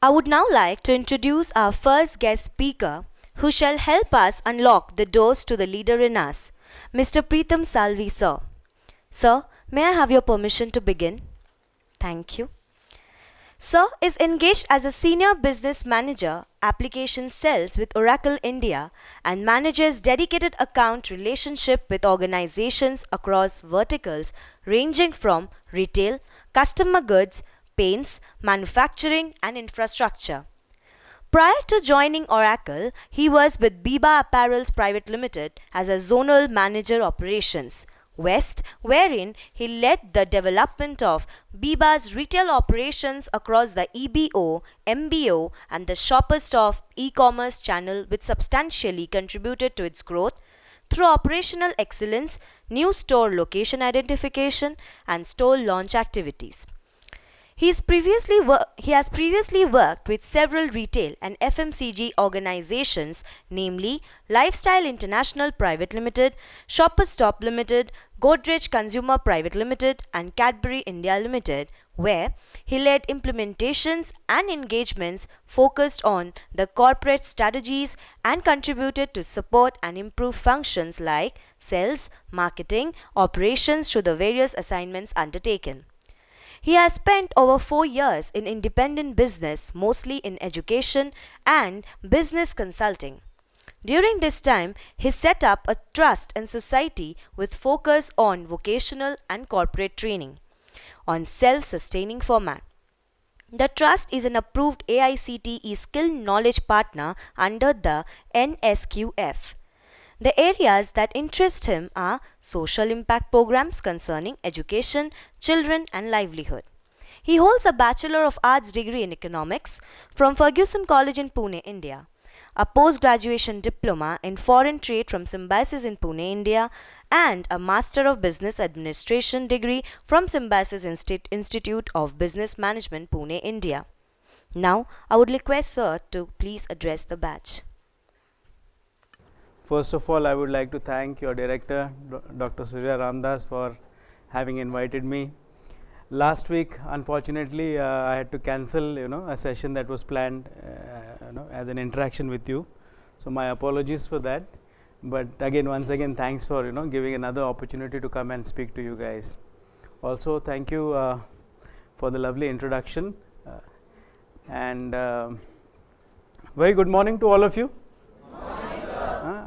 I would now like to introduce our first guest speaker who shall help us unlock the doors to the leader in us, Mr. Preetam Salvi, sir. Sir, may I have your permission to begin? Thank you. Sir is engaged as a senior business manager, application sales with Oracle India, and manages dedicated account relationship with organizations across verticals ranging from retail, customer goods, paints, manufacturing, and infrastructure. Prior to joining Oracle, he was with Biba Apparels Private Limited as a zonal manager operations West, wherein he led the development of Biba's retail operations across the EBO, MBO, and the Shopper Stop e-commerce channel, which substantially contributed to its growth through operational excellence, new store location identification, and store launch activities. He has previously worked with several retail and FMCG organizations, namely Lifestyle International Private Limited, Shoppers Stop Limited, Godrej Consumer Private Limited, and Cadbury India Limited, where he led implementations and engagements focused on the corporate strategies and contributed to support and improve functions like sales, marketing, operations through the various assignments undertaken. He has spent over 4 years in independent business, mostly in education and business consulting. During this time, he set up a trust and society with focus on vocational and corporate training on self-sustaining format. The trust is an approved AICTE Skill Knowledge Partner under the NSQF. The areas that interest him are social impact programs concerning education, children, and livelihood. He holds a Bachelor of Arts degree in economics from Fergusson College in Pune, India, a post-graduation diploma in foreign trade from Symbiosis in Pune, India, and a Master of Business Administration degree from Symbiosis Institute of Business Management, Pune, India. Now, I would request Sir to please address the batch. First of all, I would like to thank your director, Dr. Surya Ramdas, for having invited me. Last week, unfortunately, I had to cancel, a session that was planned, as an interaction with you. So my apologies for that. But again, once again, thanks for, giving another opportunity to come and speak to you guys. Also, thank you for the lovely introduction. And very good morning to all of you.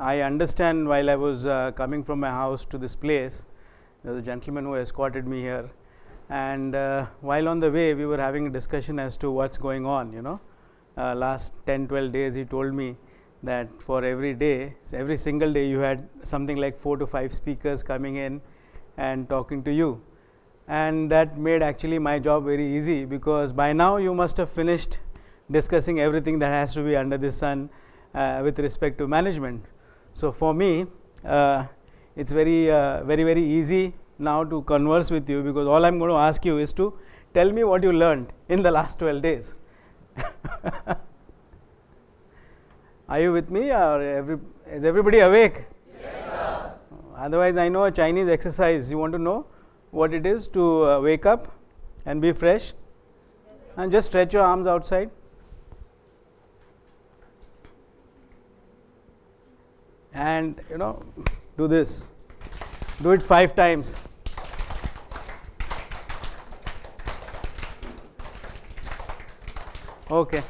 I understand while I was coming from my house to this place, there was a gentleman who escorted me here, and while on the way we were having a discussion as to what's going on. Last 10-12 days he told me that for every single day you had something like 4 to 5 speakers coming in and talking to you, and that made actually my job very easy, because by now you must have finished discussing everything that has to be under the sun with respect to management. So for me, it's very easy now to converse with you, because all I'm going to ask you is to tell me what you learned in the last 12 days. Are you with me, or is everybody awake? Yes, sir. Otherwise, I know a Chinese exercise. You want to know what it is to wake up and be fresh? And just stretch your arms outside. And do this. Do it 5 times. Okay.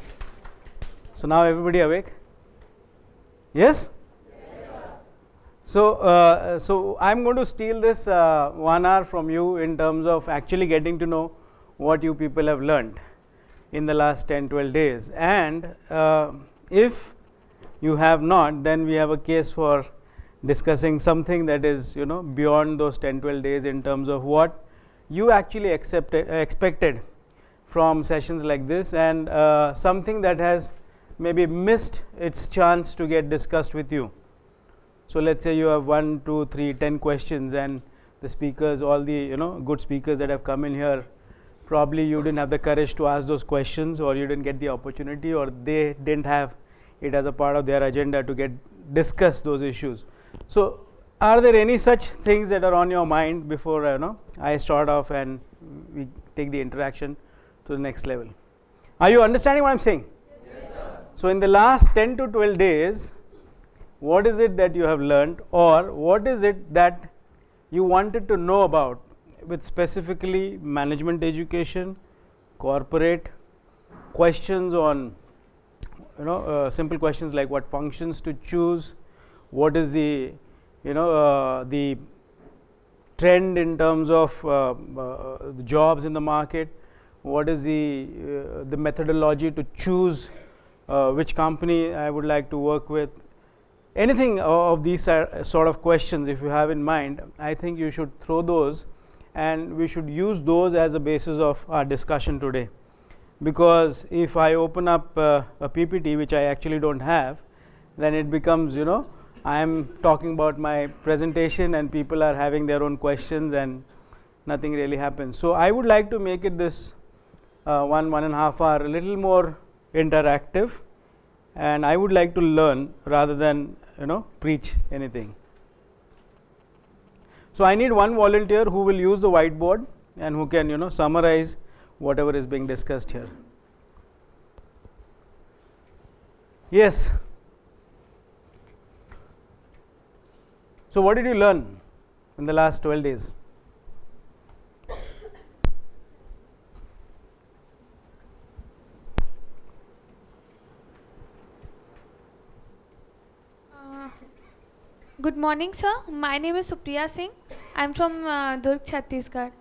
So now everybody awake? Yes? So I'm going to steal this 1 hour from you in terms of actually getting to know what you people have learned in the last 10-12 days. And if you have not, then we have a case for discussing something that is beyond those 10-12 days in terms of what you actually expected from sessions like this, and something that has maybe missed its chance to get discussed with you. So let's say you have 1, 2, 3, 10 questions, and the speakers, all the good speakers that have come in here, probably you didn't have the courage to ask those questions, or you didn't get the opportunity, or they didn't have it as a part of their agenda to discuss those issues. So are there any such things that are on your mind before I start off and we take the interaction to the next level? Are you understanding what I'm saying? So in the last 10 to 12 days, what is it that you have learned, or what is it that you wanted to know about with specifically management education, corporate, questions on, simple questions like what functions to choose, what is the, the trend in terms of the jobs in the market, what is the methodology to choose which company I would like to work with. Anything of these sort of questions, if you have in mind, I think you should throw those, and we should use those as a basis of our discussion today. Because if I open up a PPT which I actually don't have, then it becomes, I am talking about my presentation and people are having their own questions and nothing really happens. So I would like to make it this 1.5 hour a little more interactive, and I would like to learn rather than preach anything. So I need one volunteer who will use the whiteboard and who can summarize whatever is being discussed here. Yes. So what did you learn in the last 12 days? Good morning, sir. My name is Supriya Singh. I am from Durg, Chhattisgarh.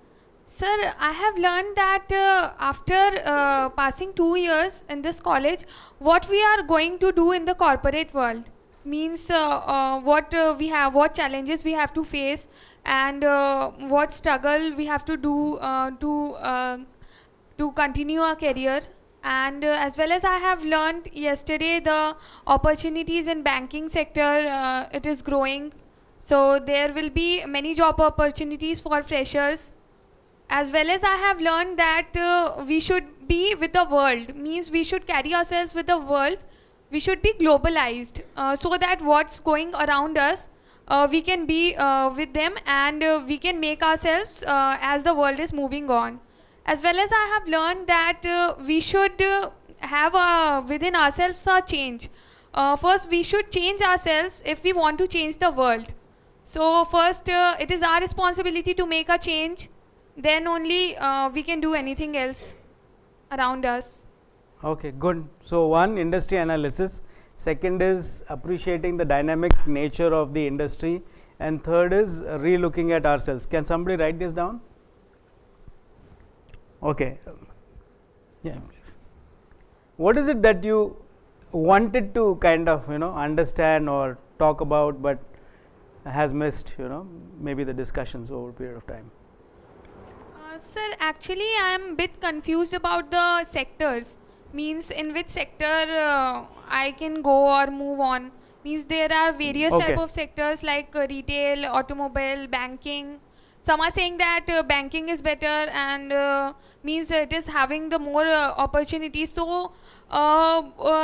Sir, I have learned that after passing 2 years in this college, what we are going to do in the corporate world means what we have, what challenges we have to face, and what struggle we have to do to continue our career. And as well as I have learned yesterday, the opportunities in banking sector, it is growing. So there will be many job opportunities for freshers. As well as I have learned that we should be with the world, means we should carry ourselves with the world. We should be globalized so that what's going around us, we can be with them, and we can make ourselves as the world is moving on. As well as I have learned that we should have within ourselves a change. First, we should change ourselves if we want to change the world. So first, it is our responsibility to make a change. Then only we can do anything else around us. Okay, good. So one, industry analysis. Second is appreciating the dynamic nature of the industry. And third is re-looking at ourselves. Can somebody write this down? Okay. Yeah, please. What is it that you wanted to kind of understand or talk about, but has missed maybe the discussions over a period of time? Sir, actually I am a bit confused about the sectors. Means in which sector I can go or move on. Means there are various type of sectors like retail, automobile, banking. Some are saying that banking is better, and means it is having the more opportunities. So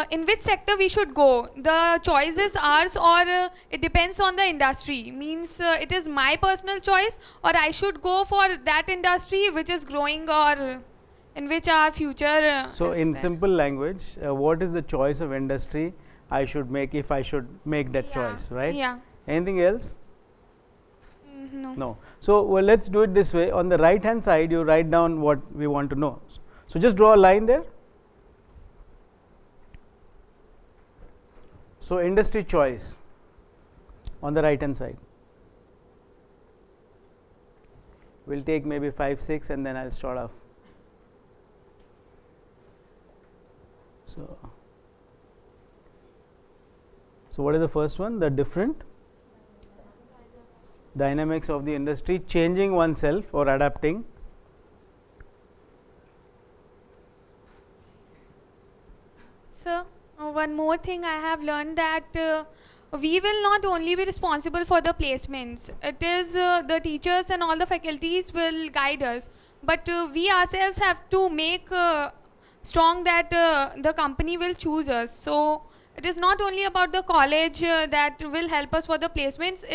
in which sector we should go? The choice is ours, or it depends on the industry. Means it is my personal choice, or I should go for that industry which is growing, or in which our future so in there. Simple language, what is the choice of industry I should make if I should make that choice, right? Yeah. Anything else? No. So well, let's do it this way. On the right hand side, you write down what we want to know. So just draw a line there. So industry choice on the right hand side. We'll take maybe 5, 6 and then I'll start off. So what is the first one? The different dynamics of the industry, changing oneself or adapting. So one more thing I have learned, that we will not only be responsible for the placements. It is the teachers and all the faculties will guide us, but we ourselves have to make strong that the company will choose us. So it is not only about the college that will help us for the placements.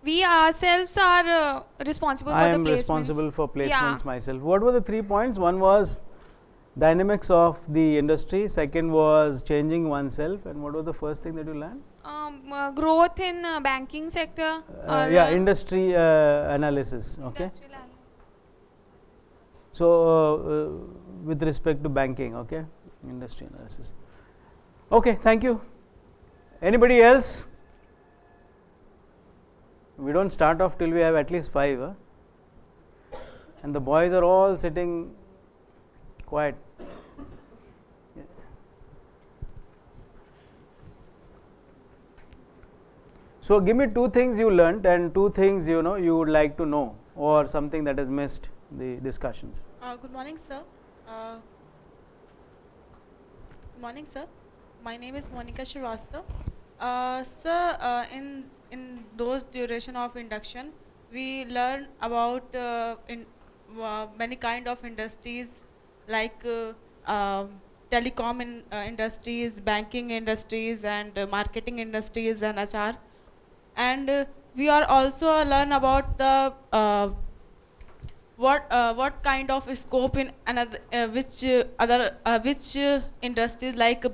We ourselves are responsible for the placements. I am responsible for placements myself. What were the 3 points? One was dynamics of the industry. Second was changing oneself. And what was the first thing that you learned? Growth in banking sector. Yeah, industry analysis. Okay. Industrial analysis. So, with respect to banking, okay, industry analysis. Okay, thank you. Anybody else? We don't start off till we have at least 5, huh? And the boys are all sitting quiet. So, give me 2 things you learnt and 2 things you would like to know, or something that has missed the discussions. Good morning, sir. Good morning, sir. My name is Monica Shrivastava. Sir, in those duration of induction, we learn about many kind of industries like telecom industries, banking industries, and marketing industries, and HR. And we are also learn about the what kind of scope in another which industries like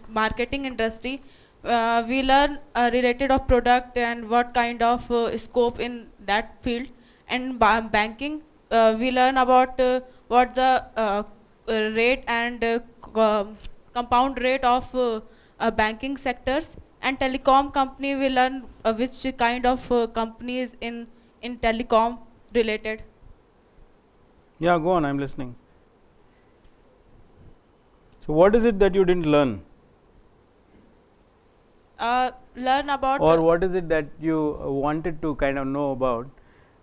marketing industry we learn related of product and what kind of scope in that field. And banking we learn about what the rate and compound rate of banking sectors. And telecom company we learn which kind of companies in telecom related. Yeah, go on, I'm listening. So, what is it that you didn't learn? Learn about Or what is it that you wanted to kind of know about,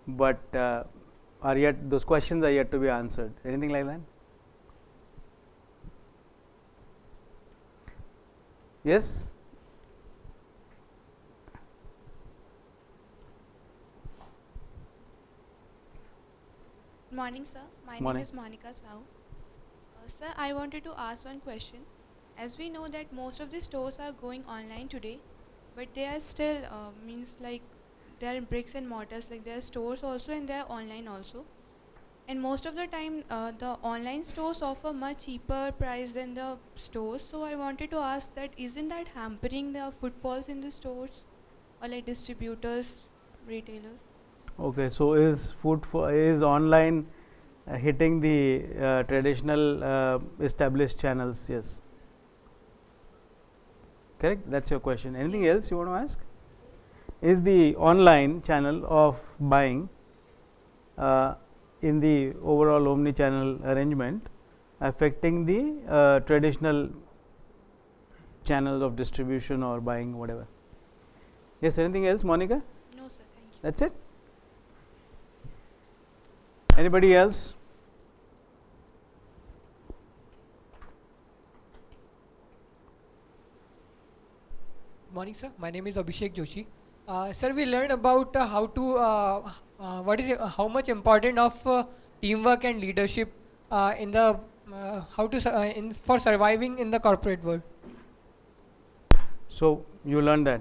but are yet, those questions are yet to be answered? Anything like that? Yes? Good morning, sir. My Morning. name is Monica Sahu. Sir, I wanted to ask one question. As we know that most of the stores are going online today, but they are still means like they are in bricks and mortars, like there are stores also and they are online also. And most of the time, the online stores offer much cheaper price than the stores. So I wanted to ask that isn't that hampering the footfalls in the stores, or like distributors, retailers? Okay, so is online hitting the traditional established channels? Yes. Correct? That's your question. Anything else you want to ask? Is the online channel of buying in the overall omni-channel arrangement affecting the traditional channels of distribution or buying, whatever? Yes, anything else, Monica? No, sir. Thank you. That's it? Anybody else? Morning, sir. My name is Abhishek Joshi. Sir, we learned about how much important of teamwork and leadership in the for surviving in the corporate world. So you learned that.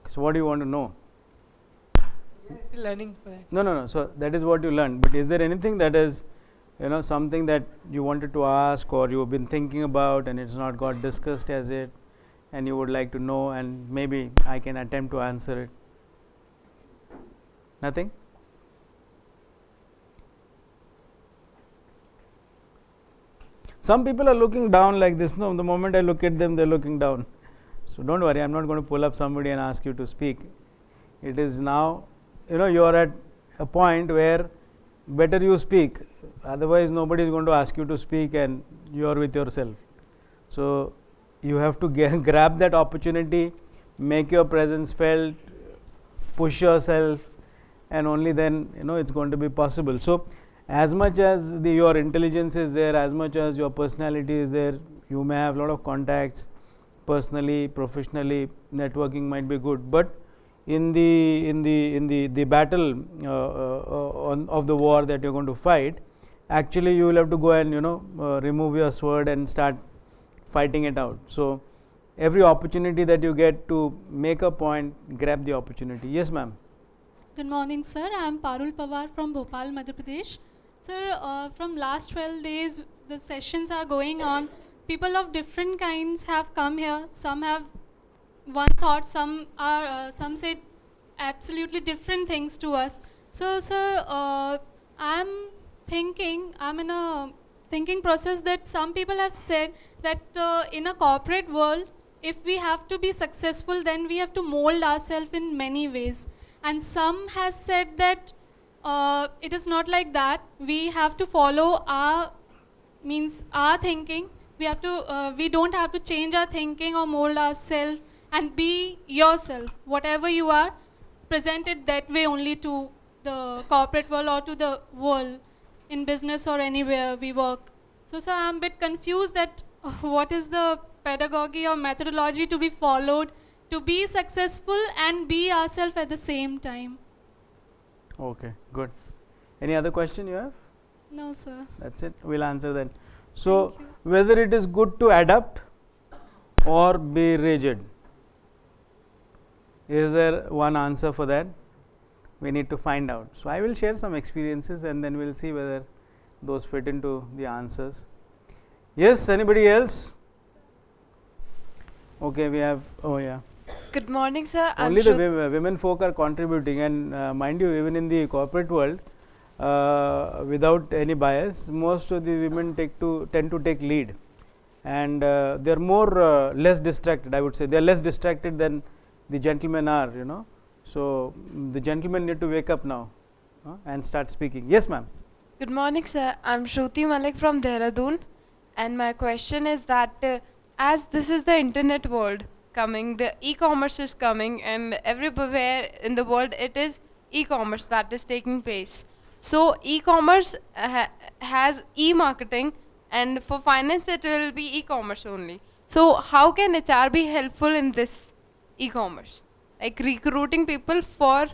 So what do you want to know? Still learning for that. No. So that is what you learned. But is there anything that is, something that you wanted to ask or you've been thinking about and it's not got discussed as it, and you would like to know, and maybe I can attempt to answer it? Nothing? Some people are looking down like this. No, the moment I look at them, they're looking down. So don't worry, I'm not going to pull up somebody and ask you to speak. It is now, you are at a point where better you speak, otherwise nobody is going to ask you to speak and you are with yourself. So you have to grab that opportunity, make your presence felt, push yourself, and only then it's going to be possible. So as much as your intelligence is there, as much as your personality is there, you may have a lot of contacts personally, professionally, networking might be good, but in the battle of the war that you're going to fight, actually you will have to go and remove your sword and start fighting it out. So every opportunity that you get to make a point, grab the opportunity. Yes, ma'am. Good morning, sir. I am Parul Pawar from Bhopal, Madhya Pradesh. Sir, from last 12 days, the sessions are going on. People of different kinds have come here. Some have one thought, some said absolutely different things to us. So, sir, I'm in a thinking process that some people have said that in a corporate world, if we have to be successful, then we have to mold ourselves in many ways. And some has said that it is not like that. We have to follow our thinking. We don't have to change our thinking or mold ourselves and be yourself. Whatever you are, present it that way only to the corporate world or to the world in business or anywhere we work. So, sir, I'm a bit confused that what is the pedagogy or methodology to be followed to be successful and be ourselves at the same time. Okay, good. Any other question you have? No, sir. That's it. We'll answer that. So, Thank you. whether it is good to adapt or be rigid? Is there one answer for that? We need to find out. So, I will share some experiences and then we will see whether those fit into the answers. Yes, anybody else? Okay, we have, oh yeah. Good morning, sir. Only the women folk are contributing, and mind you, even in the corporate world, without any bias, most of the women tend to take lead, and they are more less distracted. I would say they are less distracted than the gentlemen are. You know, so the gentlemen need to wake up now and start speaking. Yes, ma'am. Good morning, sir. I'm Shruti Malik from Dehradun, and my question is that as this is the internet world coming, the e-commerce is coming, and everywhere in the world it is e-commerce that is taking place. So e-commerce has e-marketing, and for finance it will be e-commerce only. So how can HR be helpful in this e-commerce? Like recruiting people for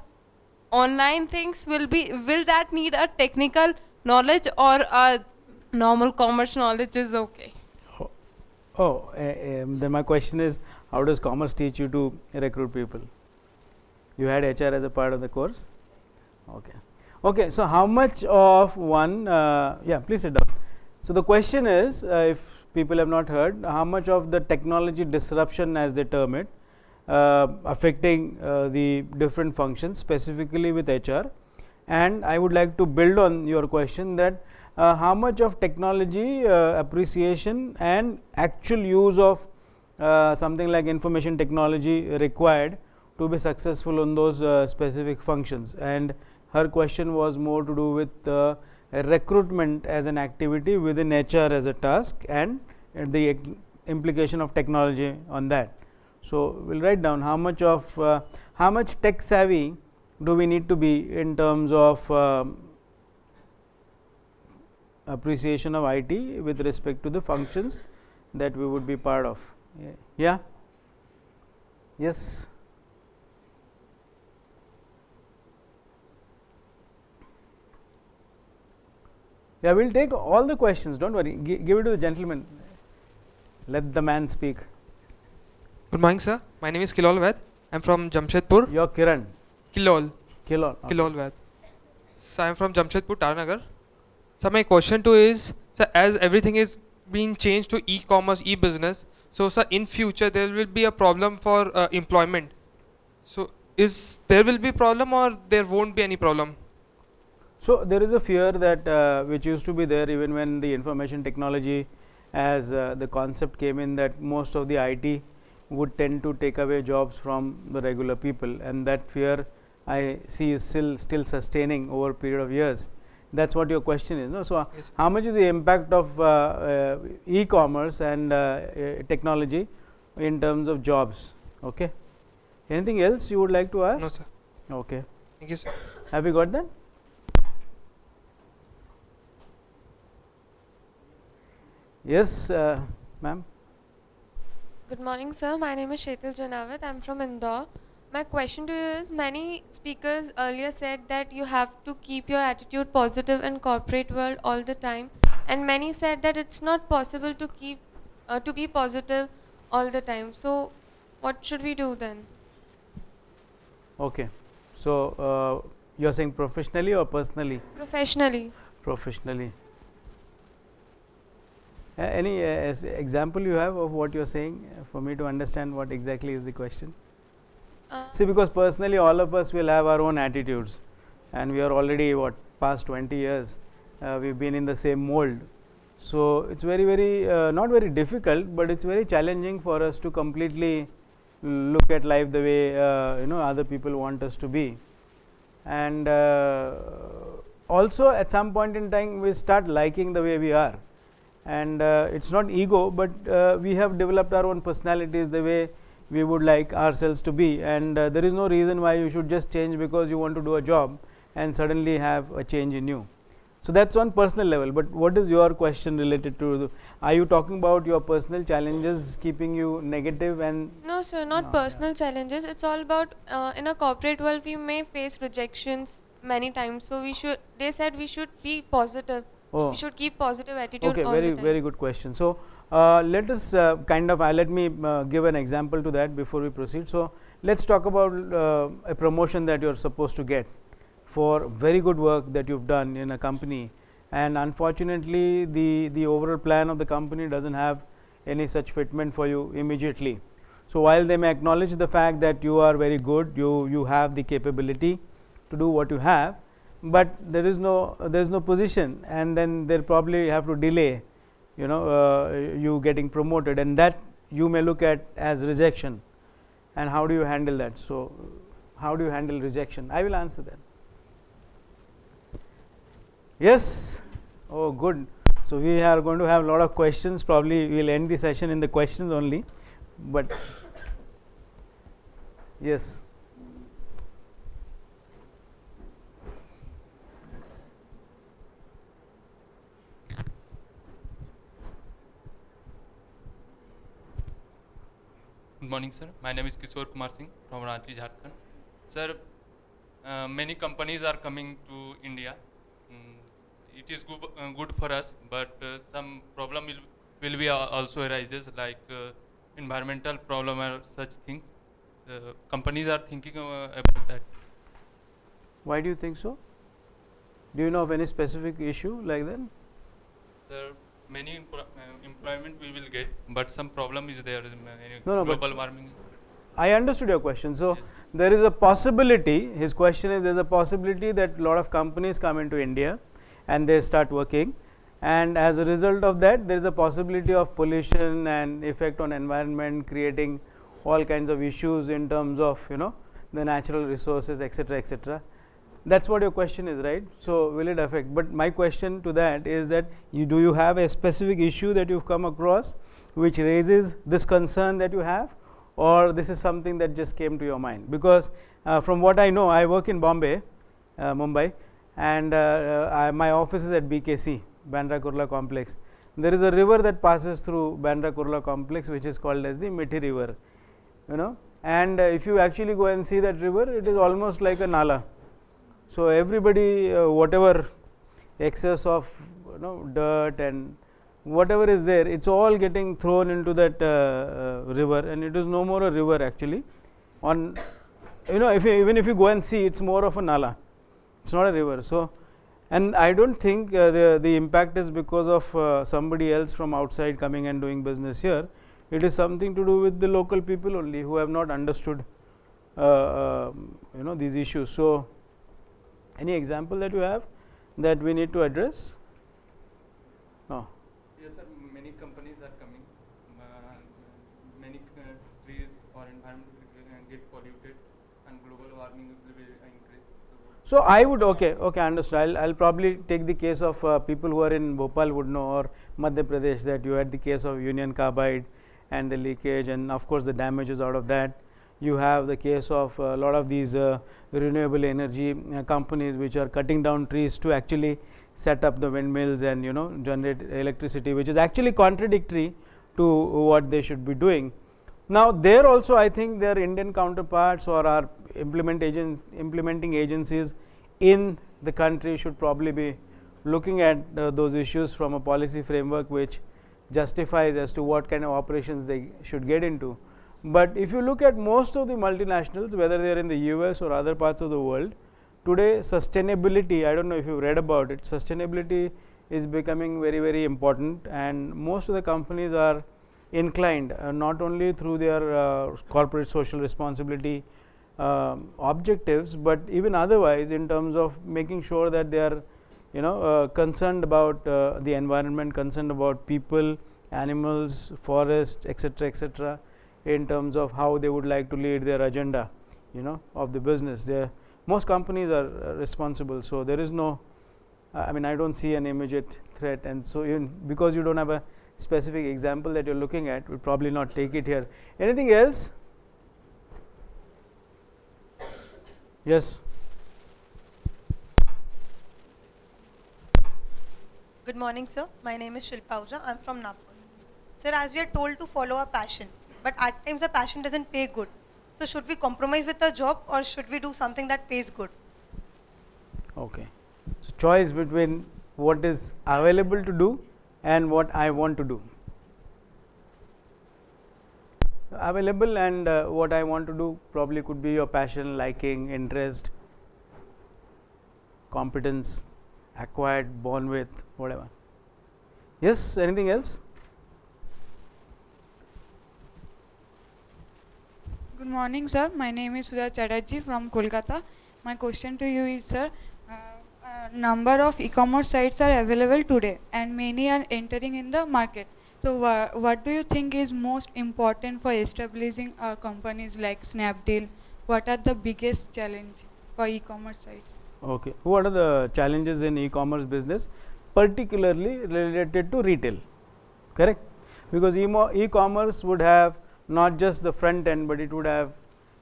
online things will that need a technical knowledge or a normal commerce knowledge is okay? Then my question is, how does commerce teach you to recruit people? You had HR as a part of the course? Okay. Okay, so how much of one, yeah, please sit down. So the question is, if people have not heard, how much of the technology disruption, as they term it, affecting the different functions, specifically with HR. And I would like to build on your question that how much of technology appreciation and actual use of something like information technology required to be successful on those specific functions. And her question was more to do with recruitment as an activity within HR as a task and the implication of technology on that. So, we will write down how much tech savvy do we need to be in terms of appreciation of IT with respect to the functions that we would be part of. Yeah? Yes? Yeah, we will take all the questions, don't worry, give it to the gentleman, let the man speak. Good morning, sir. My name is Kilol Ved. I'm from Jamshedpur. You're Kiran. Kilol. Kilol. Okay. Kilol Ved. So I'm from Jamshedpur, Taranagar. So my question to is, sir, as everything is being changed to e-commerce, e-business, so sir, in future there will be a problem for employment. So there will be problem or there won't be any problem? So there is a fear that which used to be there even when the information technology as the concept came in, that most of the IT would tend to take away jobs from the regular people, and that fear I see is still sustaining over a period of years. That's what your question is, no? So yes, how much is the impact of e-commerce and technology in terms of jobs? Okay. Anything else you would like to ask? No, sir. Okay. Thank you, sir. Have you got that? Yes, ma'am. Good morning, sir. My name is Shetal Janawat. I'm from Indore. My question to you is, many speakers earlier said that you have to keep your attitude positive in corporate world all the time, and many said that it's not possible to keep to be positive all the time. So what should we do then? Okay. So you're saying professionally or personally? Professionally. professionally. Any example you have of what you are saying for me to understand what exactly is the question? See, because personally all of us will have our own attitudes, and we are already what, past 20 years we've been in the same mold. So it's very not very difficult, but it's very challenging for us to completely look at life the way other people want us to be. And also at some point in time we start liking the way we are, and it's not ego, but we have developed our own personalities the way we would like ourselves to be, and there is no reason why you should just change because you want to do a job and suddenly have a change in you. So that's on personal level. But what is your question related to? Are you talking about your personal challenges keeping you negative? And No, sir, not personal challenges. It's all about in a corporate world we may face rejections many times. So they said we should be positive. Oh. We should keep positive attitude Okay, all the time. very good question. So let us let me give an example to that before we proceed. So let's talk about a promotion that you are supposed to get for very good work that you've done in a company, and unfortunately the overall plan of the company doesn't have any such fitment for you immediately. So while they may acknowledge the fact that you are very good, you have the capability to do what you have, but there is no position, and then they'll probably have to delay you getting promoted, and that you may look at as rejection. And how do you handle that? So how do you handle rejection? I will answer that. Yes. Oh, good. So we are going to have a lot of questions. Probably we will end the session in the questions only, but yes. Good morning, sir. My name is Kishore Kumar Singh from Ranchi, Jharkhand. Sir, many companies are coming to India. It is good for us, but some problem will be also arises, like environmental problem or such things. Companies are thinking about that. Why do you think so? Do you know of any specific issue like that? Sir, many employment we will get, but some problem is there. No, global warming. I understood your question. So yes. There is a possibility. His question is: there is a possibility that a lot of companies come into India and they start working, and as a result of that, there is a possibility of pollution and effect on environment, creating all kinds of issues in terms of the natural resources, etc., etc. That's what your question is, right? So will it affect? But my question to that is that do you have a specific issue that you've come across which raises this concern that you have, or this is something that just came to your mind? Because from what I know, I work in Mumbai, and my office is at BKC, Bandra Kurla Complex. There is a river that passes through Bandra Kurla Complex which is called as the Mithi River, and if you actually go and see that river, it is almost like a nala. So everybody, whatever excess of dirt and whatever is there, it's all getting thrown into that river, and it is no more a river actually. Even if you go and see, it's more of a nala. It's not a river. So, and I don't think the impact is because of somebody else from outside coming and doing business here. It is something to do with the local people only who have not understood these issues. So any example that you have that we need to address? No. Yes, sir. Many companies are coming. Many trees or environment get polluted, and global warming will be increased. So I would okay, understood. I'll probably take the case of people who are in Bhopal would know, or Madhya Pradesh, that you had the case of Union Carbide and the leakage, and of course the damages out of that. You have the case of a lot of these renewable energy companies which are cutting down trees to actually set up the windmills and generate electricity, which is actually contradictory to what they should be doing. Now there also I think their Indian counterparts or our implementing agencies in the country should probably be looking at those issues from a policy framework which justifies as to what kind of operations they should get into. But if you look at most of the multinationals, whether they are in the US or other parts of the world, today sustainability, I don't know if you've read about it, sustainability is becoming very, very important, and most of the companies are inclined not only through their corporate social responsibility objectives, but even otherwise in terms of making sure that they are concerned about the environment, concerned about people, animals, forest, etc., in terms of how they would like to lead their agenda of the business. Most companies are responsible, so there is no I mean, I don't see an immediate threat, and so even because you don't have a specific example that you're looking at, we'll probably not take it here. Anything else? Yes. Good morning, sir. My name is Shilpa Ahuja. I'm from Nagpur. Sir, as we are told to follow our passion, but at times our passion doesn't pay good. So should we compromise with our job, or should we do something that pays good? Okay. So choice between what is available to do and what I want to do. Available and what I want to do probably could be your passion, liking, interest, competence, acquired, born with, whatever. Yes, anything else? Good morning, sir. My name is Sudha Chatterjee from Kolkata. My question to you is, sir, number of e-commerce sites are available today and many are entering in the market. So what do you think is most important for establishing companies like Snapdeal? What are the biggest challenge for e-commerce sites? Okay. What are the challenges in e-commerce business, particularly related to retail? Correct? Because e-commerce would have not just the front end, but it would have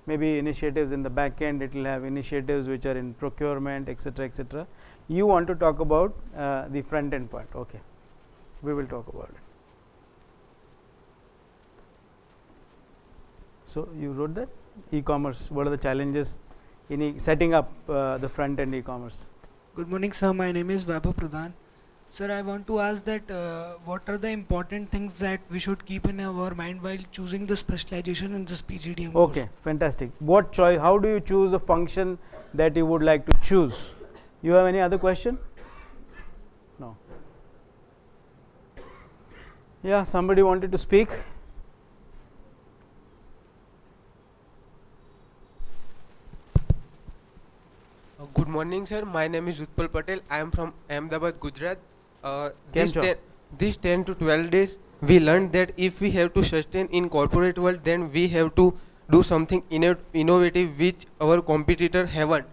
maybe initiatives in the back end, it will have initiatives which are in procurement, etc. You want to talk about the front end part. Okay, we will talk about it. So you wrote that e-commerce, what are the challenges in setting up the front end e-commerce? Good morning, sir. My name is Vaibhav Pradhan. Sir, I want to ask that what are the important things that we should keep in our mind while choosing the specialization in this PGDM course? Okay, fantastic. What choice? How do you choose a function that you would like to choose? You have any other question? No. Yeah, somebody wanted to speak. Good morning, sir. My name is Utpal Patel. I am from Ahmedabad, Gujarat. These 10 to 12 days, we learned that if we have to sustain in corporate world, then we have to do something innovative which our competitor haven't,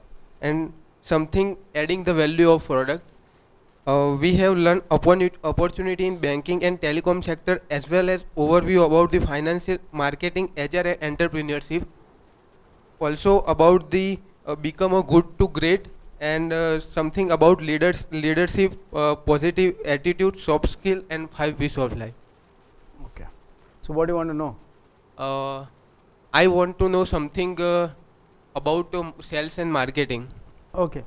and something adding the value of product. We have learned opportunity in banking and telecom sector, as well as overview about the financial marketing, HR and entrepreneurship. Also about the become a good to great, and something about leadership, positive attitude, soft skill, and 5 P's of life. Okay. So what do you want to know? I want to know something about sales and marketing. Okay.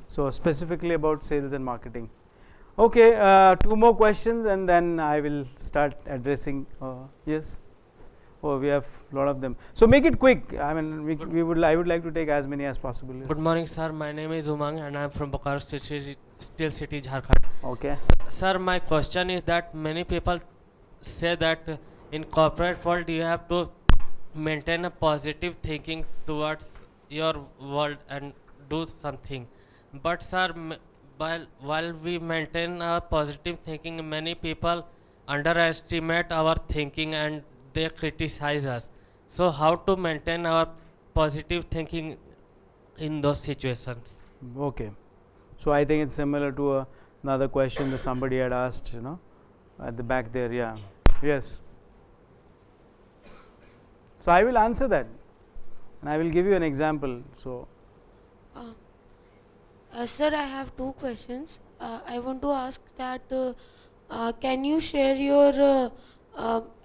So specifically about sales and marketing. Okay, 2 more questions and then I will start addressing. Yes. Oh, we have a lot of them. So make it quick. I mean, I would like to take as many as possible. Yes. Good morning, sir. My name is Umang and I am from Bokaro Steel City, Jharkhand. Okay. Sir, my question is that many people say that in corporate world you have to maintain a positive thinking towards your world and do something. But sir, while we maintain a positive thinking, many people underestimate our thinking and they criticize us. So how to maintain our positive thinking in those situations? Okay. So I think it's similar to another question that somebody had asked, at the back there. Yeah. Yes. So I will answer that and I will give you an example. So sir, I have 2 questions. I want to ask that can you share your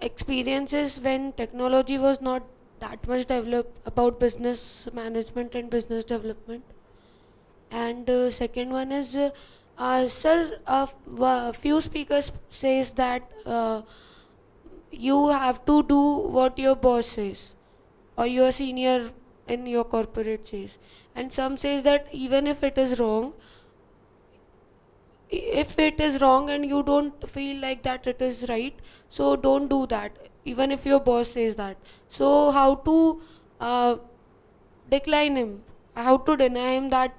experiences when technology was not that much developed about business management and business development? And second one is, sir, few speakers says that you have to do what your boss says or your senior in your corporate says, and some says that even if it is wrong, if it is wrong and you don't feel like that it is right, so don't do that even if your boss says that. So how to decline him, how to deny him that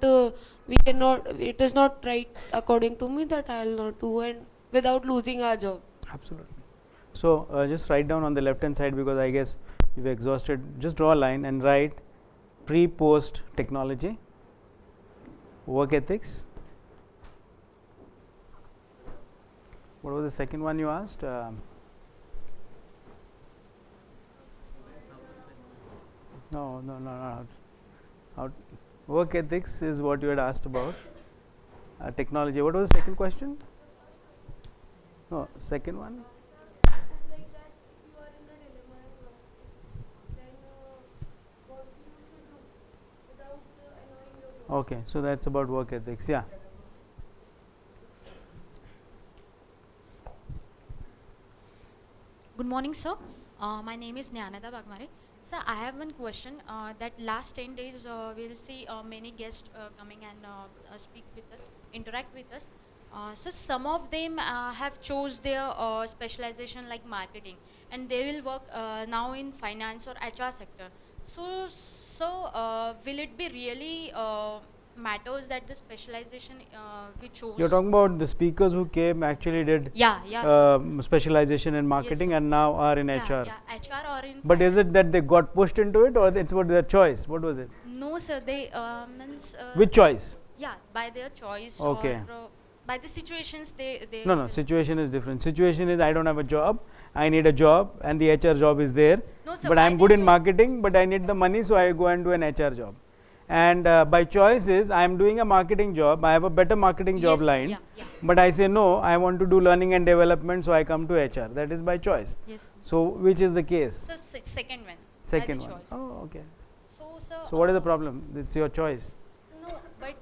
we cannot, it is not right according to me, that I will not do, and without losing our job. Absolutely. So just write down on the left hand side, because I guess you've exhausted. Just draw a line and write pre-post technology, work ethics. What was the second one you asked? No. Work ethics is what you had asked about. Technology. What was the second question? No, second one. Okay, so that's about work ethics. Yeah. Good morning, sir. My name is Nyanada Bagmare. Sir, I have one question. That last 10 days, we'll see many guests coming and speak with us, interact with us. So some of them have chose their specialization like marketing, and they will work now in finance or HR sector. So will it be really matters that the specialization we chose? You're talking about the speakers who came actually did specialization in marketing, yes, and now are in HR. Yeah, HR or in. But is it that they got pushed into it, or it's what their choice? What was it? No, sir. They means. Which choice? Yeah, by their choice. Okay. Or, by the situations they. No. Situation is different. Situation is I don't have a job. I need a job, and the HR job is there. No, sir, but I'm good in marketing, but I need the money, so I go and do an HR job. And by choice is I am doing a marketing job. I have a better marketing job line, but I say no. I want to do learning and development, so I come to HR. That is by choice. Yes. So which is the case? So second one. Second one. Choice. Oh, okay. So sir. So what is the problem? It's your choice. No, but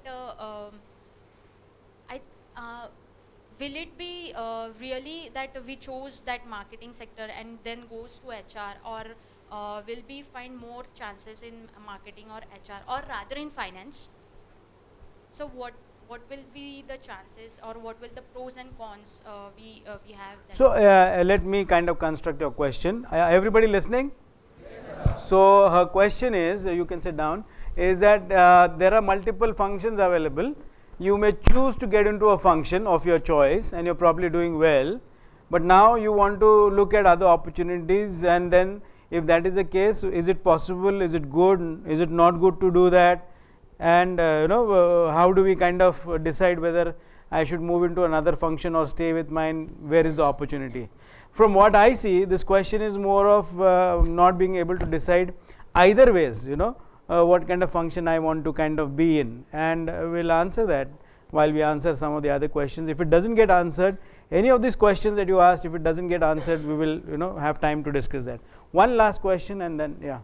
will it be really that we chose that marketing sector and then goes to HR, or will we find more chances in marketing or HR, or rather in finance? So what will be the chances, or what will the pros and cons we have? So let me kind of construct your question. Everybody listening? Yes. So her question is, you can sit down, is that there are multiple functions available. You may choose to get into a function of your choice, and you're probably doing well, but now you want to look at other opportunities, and then if that is the case, is it possible, is it good, is it not good to do that, and how do we kind of decide whether I should move into another function or stay with mine, where is the opportunity? From what I see, this question is more of not being able to decide either ways, what kind of function I want to kind of be in, and we'll answer that while we answer some of the other questions. If it doesn't get answered, any of these questions that you asked, if it doesn't get answered, we will have time to discuss that. One last question, and then now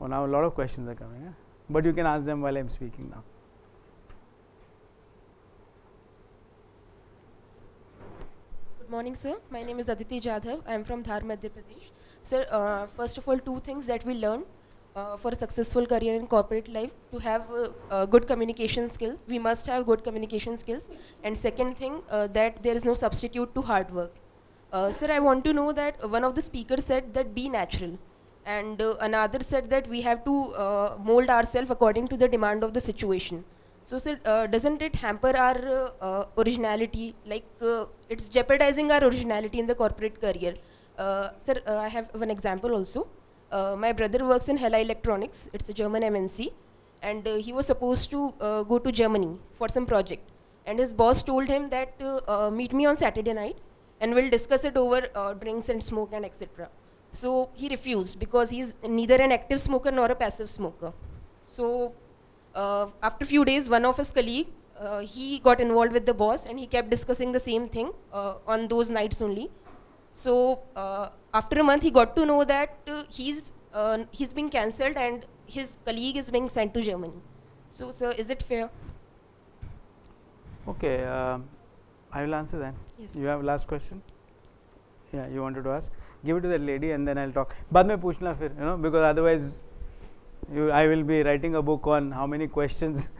a lot of questions are coming, but you can ask them while I'm speaking now. Good morning, sir. My name is Aditi Jadhav. I am from Dhar, Madhya Pradesh. Sir, first of all, two things that we learned for a successful career in corporate life: to have good communication skill. We must have good communication skills. And second thing, that there is no substitute to hard work. Sir, I want to know that one of the speakers said that be natural, and another said that we have to mold ourselves according to the demand of the situation. So, sir, doesn't it hamper our originality? Like it's jeopardizing our originality in the corporate career. Sir, I have one example also. My brother works in Hella Electronics. It's a German MNC, and he was supposed to go to Germany for some project. And his boss told him that meet me on Saturday night, and we'll discuss it over drinks and smoke and etc. So he refused because he's neither an active smoker nor a passive smoker. So after a few days, one of his colleague, he got involved with the boss, and he kept discussing the same thing on those nights only. So after a month, he got to know that he's being cancelled and his colleague is being sent to Germany. So, sir, is it fair? Okay, I will answer that. Yes. You have last question? Yeah, you wanted to ask? Give it to that lady, and then I'll talk. बाद में पूछना फिर, because otherwise, I will be writing a book on how many questions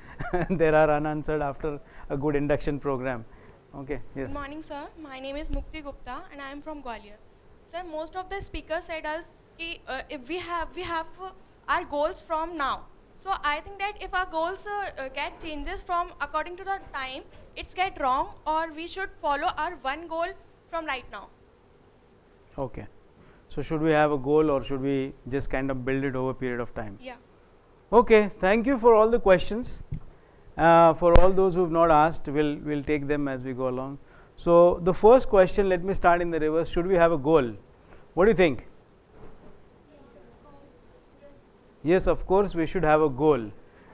there are unanswered after a good induction program. Okay, yes. Good morning, sir. My name is Mukti Gupta and I am from Gwalior. Sir, most of the speakers said us if we have our goals from now. So I think that if our goals get changes from according to the time, it's get wrong, or we should follow our one goal from right now. Okay. So should we have a goal, or should we just kind of build it over a period of time? Yeah. Okay, thank you for all the questions. For all those who have not asked, we'll take them as we go along. So the first question, let me start in the reverse. Should we have a goal? What do you think? Yes, of course we should have a goal.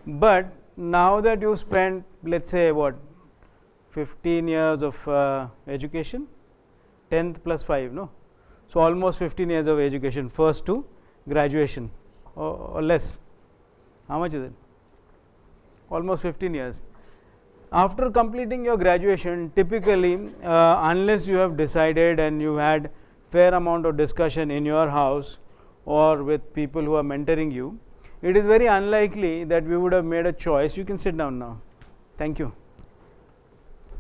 But now that you spent, let's say, what, 15 years of education, 10th plus 5, no? So almost 15 years of education, first to graduation, or less. How much is it? Almost 15 years. After completing your graduation, typically, unless you have decided and you had fair amount of discussion in your house or with people who are mentoring you, it is very unlikely that we would have made a choice. You can sit down now. Thank you.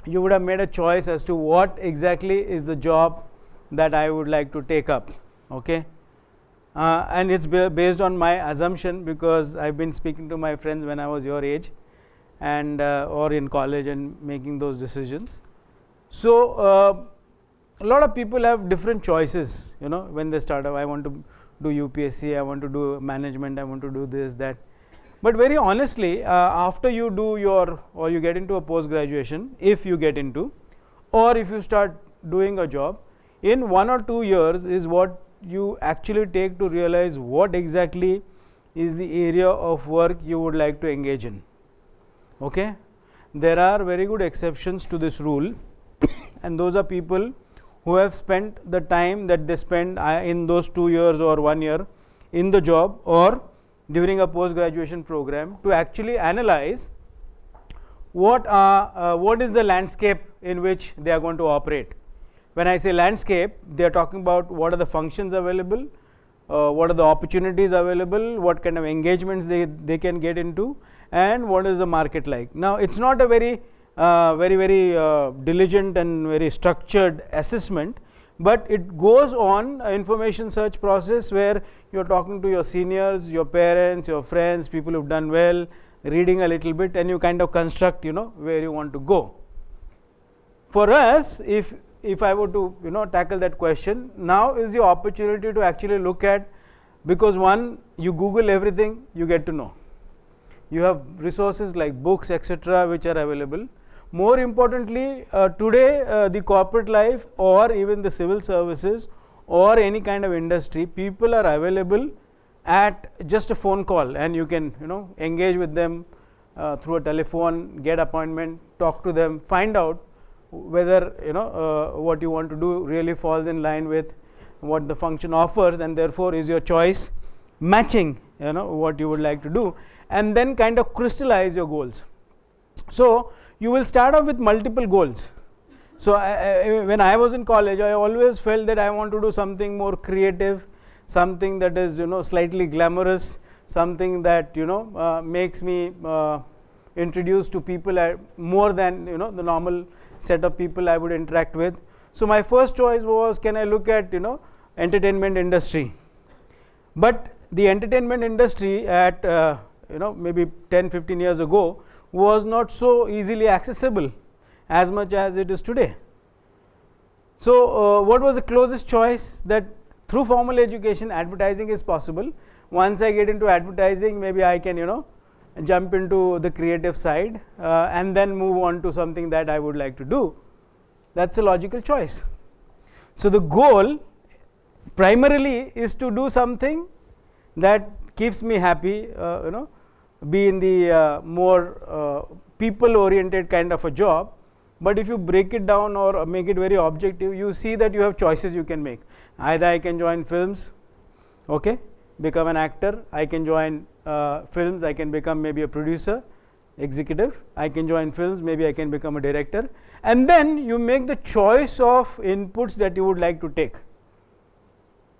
You would have made a choice as to what exactly is the job that I would like to take up. Okay. And it's based on my assumption, because I've been speaking to my friends when I was your age and or in college and making those decisions. So a lot of people have different choices, you know, when they start up. I want to do UPSC, I want to do management, I want to do this, that. But very honestly, after you do your, or you get into a post graduation, if you get into, or if you start doing a job, in 1 or 2 years is what you actually take to realize what exactly is the area of work you would like to engage in. Okay. There are very good exceptions to this rule and those are people who have spent the time that they spend in those 2 years or 1 year in the job or during a post graduation program to actually analyze what is the landscape in which they are going to operate. When I say landscape, they are talking about what are the functions available, what are the opportunities available, what kind of engagements they can get into, and what is the market like. Now, it's not a very diligent and very structured assessment, but it goes on information search process where you are talking to your seniors, your parents, your friends, people who have done well, reading a little bit, and you kind of construct, you know, where you want to go. For us, if I were to, you know, tackle that question, now is the opportunity to actually look at, because one, you Google everything, you get to know. You have resources like books, etc., which are available. More importantly, today the corporate life or even the civil services or any kind of industry, people are available at just a phone call, and you can, you know, engage with them through a telephone, get appointment, talk to them, find out whether, you know, what you want to do really falls in line with what the function offers, and therefore is your choice matching, you know, what you would like to do, and then kind of crystallize your goals. So you will start off with multiple goals. So when I was in college, I always felt that I want to do something more creative, something that is, you know, slightly glamorous, something that, you know, makes me introduced to people more than, you know, the normal set of people I would interact with. So my first choice was, can I look at, you know, entertainment industry? But the entertainment industry at you know, maybe 10-15 years ago was not so easily accessible as much as it is today. So what was the closest choice? That through formal education, advertising is possible. Once I get into advertising, maybe I can, you know, jump into the creative side and then move on to something that I would like to do. That's a logical choice. So the goal primarily is to do something that keeps me happy, you know, be in the more people oriented kind of a job. But if you break it down or make it very objective, you see that you have choices you can make. Either I can join films, okay, become an actor. I can join films, I can become maybe a producer, executive. I can join films, maybe I can become a director. And then you make the choice of inputs that you would like to take.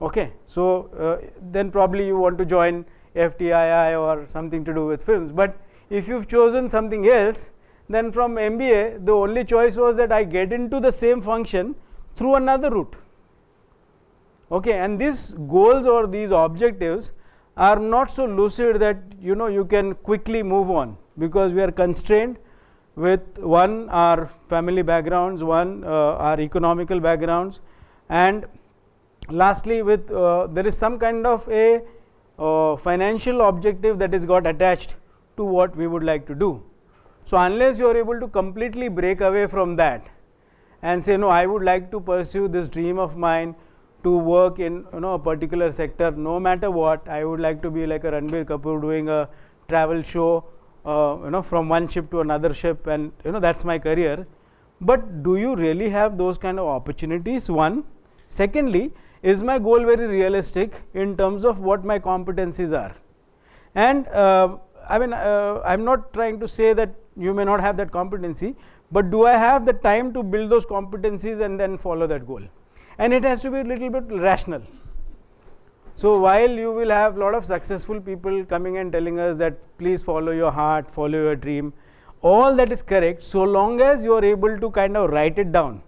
Okay, so then probably you want to join FTII or something to do with films. But if you've chosen something else, then from MBA the only choice was that I get into the same function through another route. Okay, and these goals or these objectives are not so lucid that you can quickly move on, because we are constrained with one, our family backgrounds, one, our economical backgrounds, and lastly with there is some kind of a financial objective that is got attached to what we would like to do. So unless you are able to completely break away from that and say, no, I would like to pursue this dream of mine to work in a particular sector, no matter what, I would like to be like a Ranbir Kapoor doing a travel show from one ship to another ship, and that's my career. But do you really have those kind of opportunities? One. Secondly, is my goal very realistic in terms of what my competencies are? And I'm not trying to say that you may not have that competency, but do I have the time to build those competencies and then follow that goal? And it has to be a little bit rational. So while you will have a lot of successful people coming and telling us that please follow your heart, follow your dream, all that is correct, so long as you are able to kind of write it down.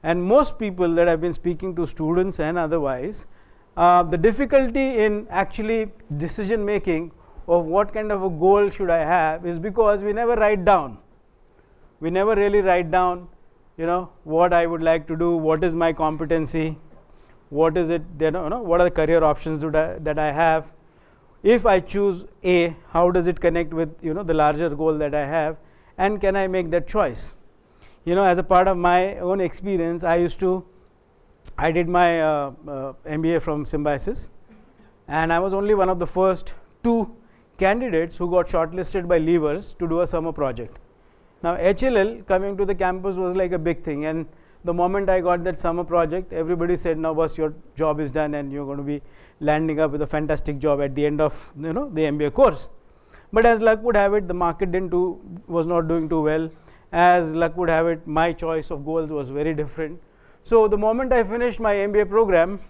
And most people that I've been speaking to, students and otherwise, the difficulty in actually decision making of what kind of a goal should I have is because we never write down. We never really write down what I would like to do, what is my competency, what is it, what are the career options that I have. If I choose A, how does it connect with the larger goal that I have, and can I make that choice? As a part of my own experience, I did my MBA from Symbiosis, and I was only one of the first 2 candidates who got shortlisted by Levers to do a summer project. Now HLL coming to the campus was like a big thing, and the moment I got that summer project, everybody said, now boss, your job is done and you're going to be landing up with a fantastic job at the end of the MBA course. But as luck would have it, the market was not doing too well. As luck would have it, my choice of goals was very different. So the moment I finished my MBA program,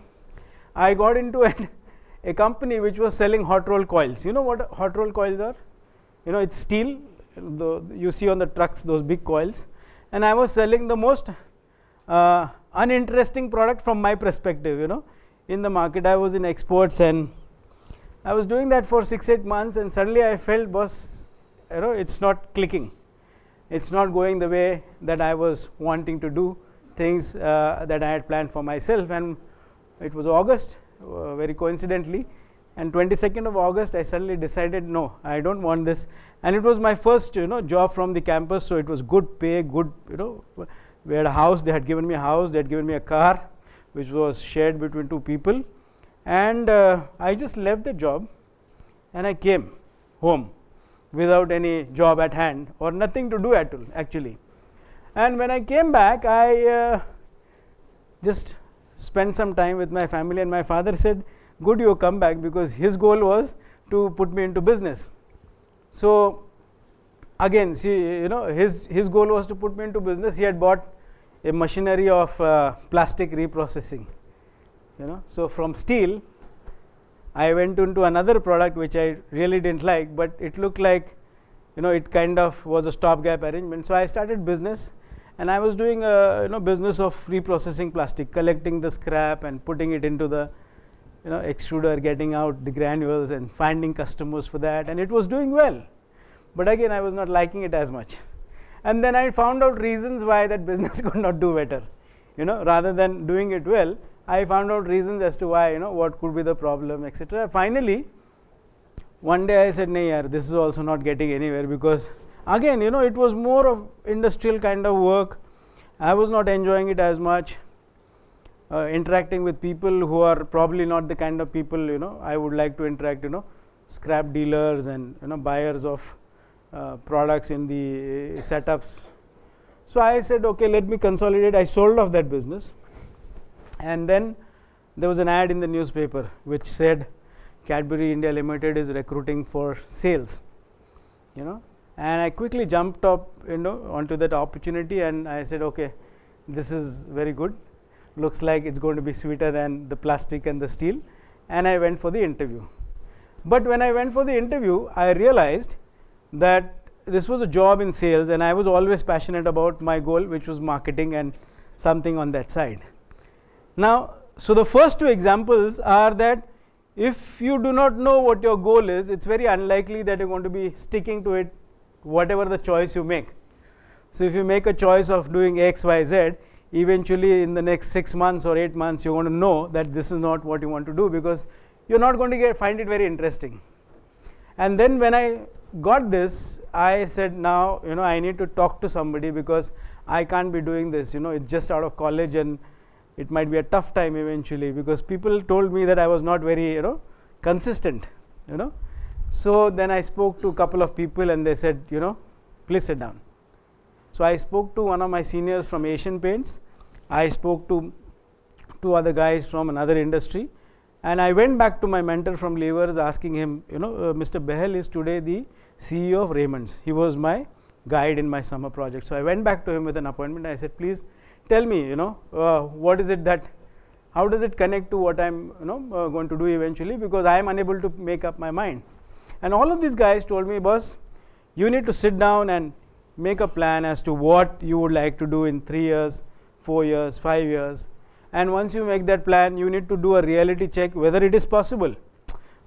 I got into a company which was selling hot roll coils. You know what hot roll coils are? It's steel. You see on the trucks those big coils, and I was selling the most uninteresting product from my perspective. In the market, I was in exports, and I was doing that for 6-8 months, and suddenly I felt, boss, it's not clicking, it's not going the way that I was wanting to do things that I had planned for myself. And it was August, very coincidentally, and 22nd of August I suddenly decided, no, I don't want this. And it was my first job from the campus, so it was good pay, good, we had a house, they had given me a house, they had given me a car which was shared between 2 people, and I just left the job and I came home without any job at hand or nothing to do at all actually. And when I came back, I just spent some time with my family, and my father said, good you come back, because his goal was to put me into business. So again, see, his goal was to put me into business. He had bought a machinery of plastic reprocessing. So from steel, I went into another product which I really didn't like, but it looked like, it kind of was a stopgap arrangement. So I started business, and I was doing a business of reprocessing plastic, collecting the scrap and putting it into the extruder, getting out the granules and finding customers for that, and it was doing well. But again, I was not liking it as much. And then I found out reasons why that business could not do better. Rather than doing it well, I found out reasons as to why, what could be the problem, etc. Finally, one day I said, nee yaar, this is also not getting anywhere, because again, it was more of industrial kind of work. I was not enjoying it as much. Interacting with people who are probably not the kind of people I would like to interact, scrap dealers and buyers of products in the setups. So I said, okay, let me consolidate. I sold off that business, and then there was an ad in the newspaper which said Cadbury India Limited is recruiting for sales, and I quickly jumped up onto that opportunity, and I said, okay, this is very good, looks like it's going to be sweeter than the plastic and the steel, and I went for the interview. But when I went for the interview, I realized that this was a job in sales, and I was always passionate about my goal, which was marketing and something on that side. Now, so the first two examples are that if you do not know what your goal is, it's very unlikely that you're going to be sticking to it, whatever the choice you make. So if you make a choice of doing X, Y, Z, eventually in the next 6 months or 8 months, you're going to know that this is not what you want to do, because you're not going to find it very interesting. And then when I got this, I said, now, I need to talk to somebody, because I can't be doing this, it's just out of college, and it might be a tough time eventually, because people told me that I was not very, consistent, So then I spoke to a couple of people, and they said, please sit down. So I spoke to one of my seniors from Asian Paints. I spoke to 2 other guys from another industry, and I went back to my mentor from Levers, asking him, Mr. Behel is today the CEO of Raymond's. He was my guide in my summer project. So I went back to him with an appointment. I said, please tell me, what is it that, how does it connect to what I'm, going to do eventually, because I am unable to make up my mind. And all of these guys told me, boss, you need to sit down and make a plan as to what you would like to do in 3 years, 4 years, 5 years. And once you make that plan, you need to do a reality check whether it is possible.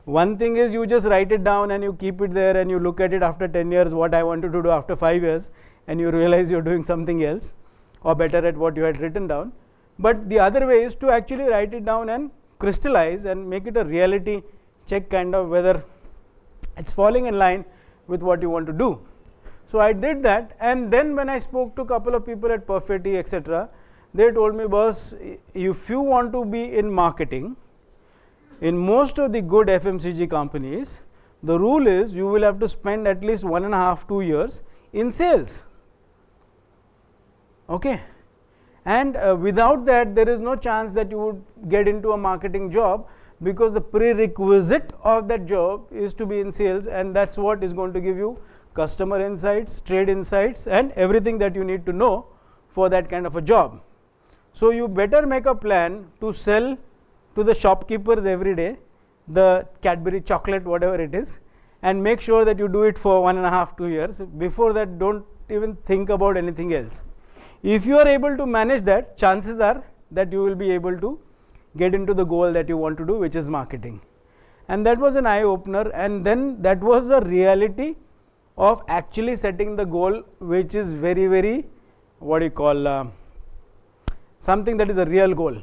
One thing is you just write it down and you keep it there, and you look at it after 10 years, what I wanted to do after 5 years, and you realize you're doing something else or better at what you had written down. But the other way is to actually write it down and crystallize and make it a reality check, kind of whether it's falling in line with what you want to do. So I did that, and then when I spoke to a couple of people at Perfetti, etc., they told me, boss, if you want to be in marketing, in most of the good FMCG companies, the rule is you will have to spend at least 1.5 to 2 years in sales. Okay, and without that, there is no chance that you would get into a marketing job, because the prerequisite of that job is to be in sales, and that's what is going to give you customer insights, trade insights, and everything that you need to know for that kind of a job. So you better make a plan to sell to the shopkeepers every day the Cadbury chocolate, whatever it is, and make sure that you do it for 1.5 to 2 years. Before that, don't even think about anything else. If you are able to manage that, chances are that you will be able to get into the goal that you want to do, which is marketing. And that was an eye opener, and then that was the reality of actually setting the goal, which is very, very, what do you call, something that is a real goal.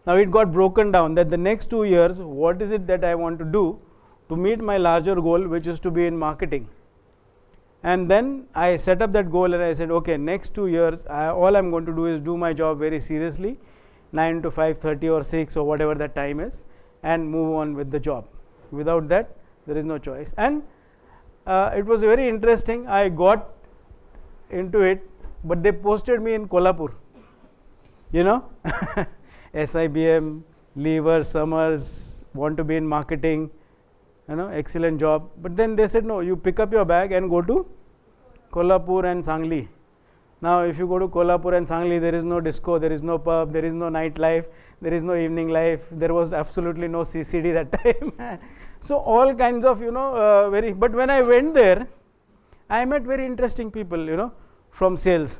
Now it got broken down that the next 2 years, what is it that I want to do to meet my larger goal, which is to be in marketing. And then I set up that goal, and I said, okay, next 2 years, all I'm going to do is do my job very seriously, 9 to 5:30 or 6 or whatever that time is, and move on with the job. Without that, there is no choice. And it was very interesting. I got into it, but they posted me in Kolhapur. SIBM, Lever, Summers, want to be in marketing, excellent job. But then they said, no, you pick up your bag and go to Kolhapur and Sangli. Now, if you go to Kolhapur and Sangli, there is no disco, there is no pub, there is no nightlife, there is no evening life, there was absolutely no CCD that time. So all kinds of, but when I went there, I met very interesting people, from sales,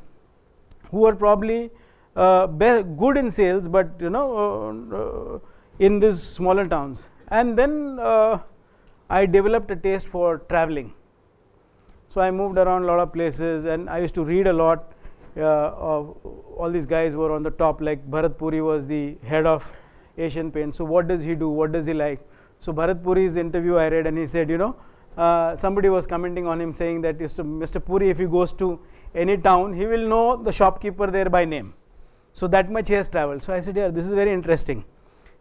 who are probably good in sales, but in these smaller towns. And then I developed a taste for traveling. So I moved around a lot of places, and I used to read a lot. All these guys were on the top, like Bharat Puri was the head of Asian Paints. So what does he do? What does he like? So Bharat Puri's interview I read, and he said, somebody was commenting on him saying that Mr. Puri, if he goes to any town, he will know the shopkeeper there by name. So that much he has traveled. So I said, yeah, this is very interesting.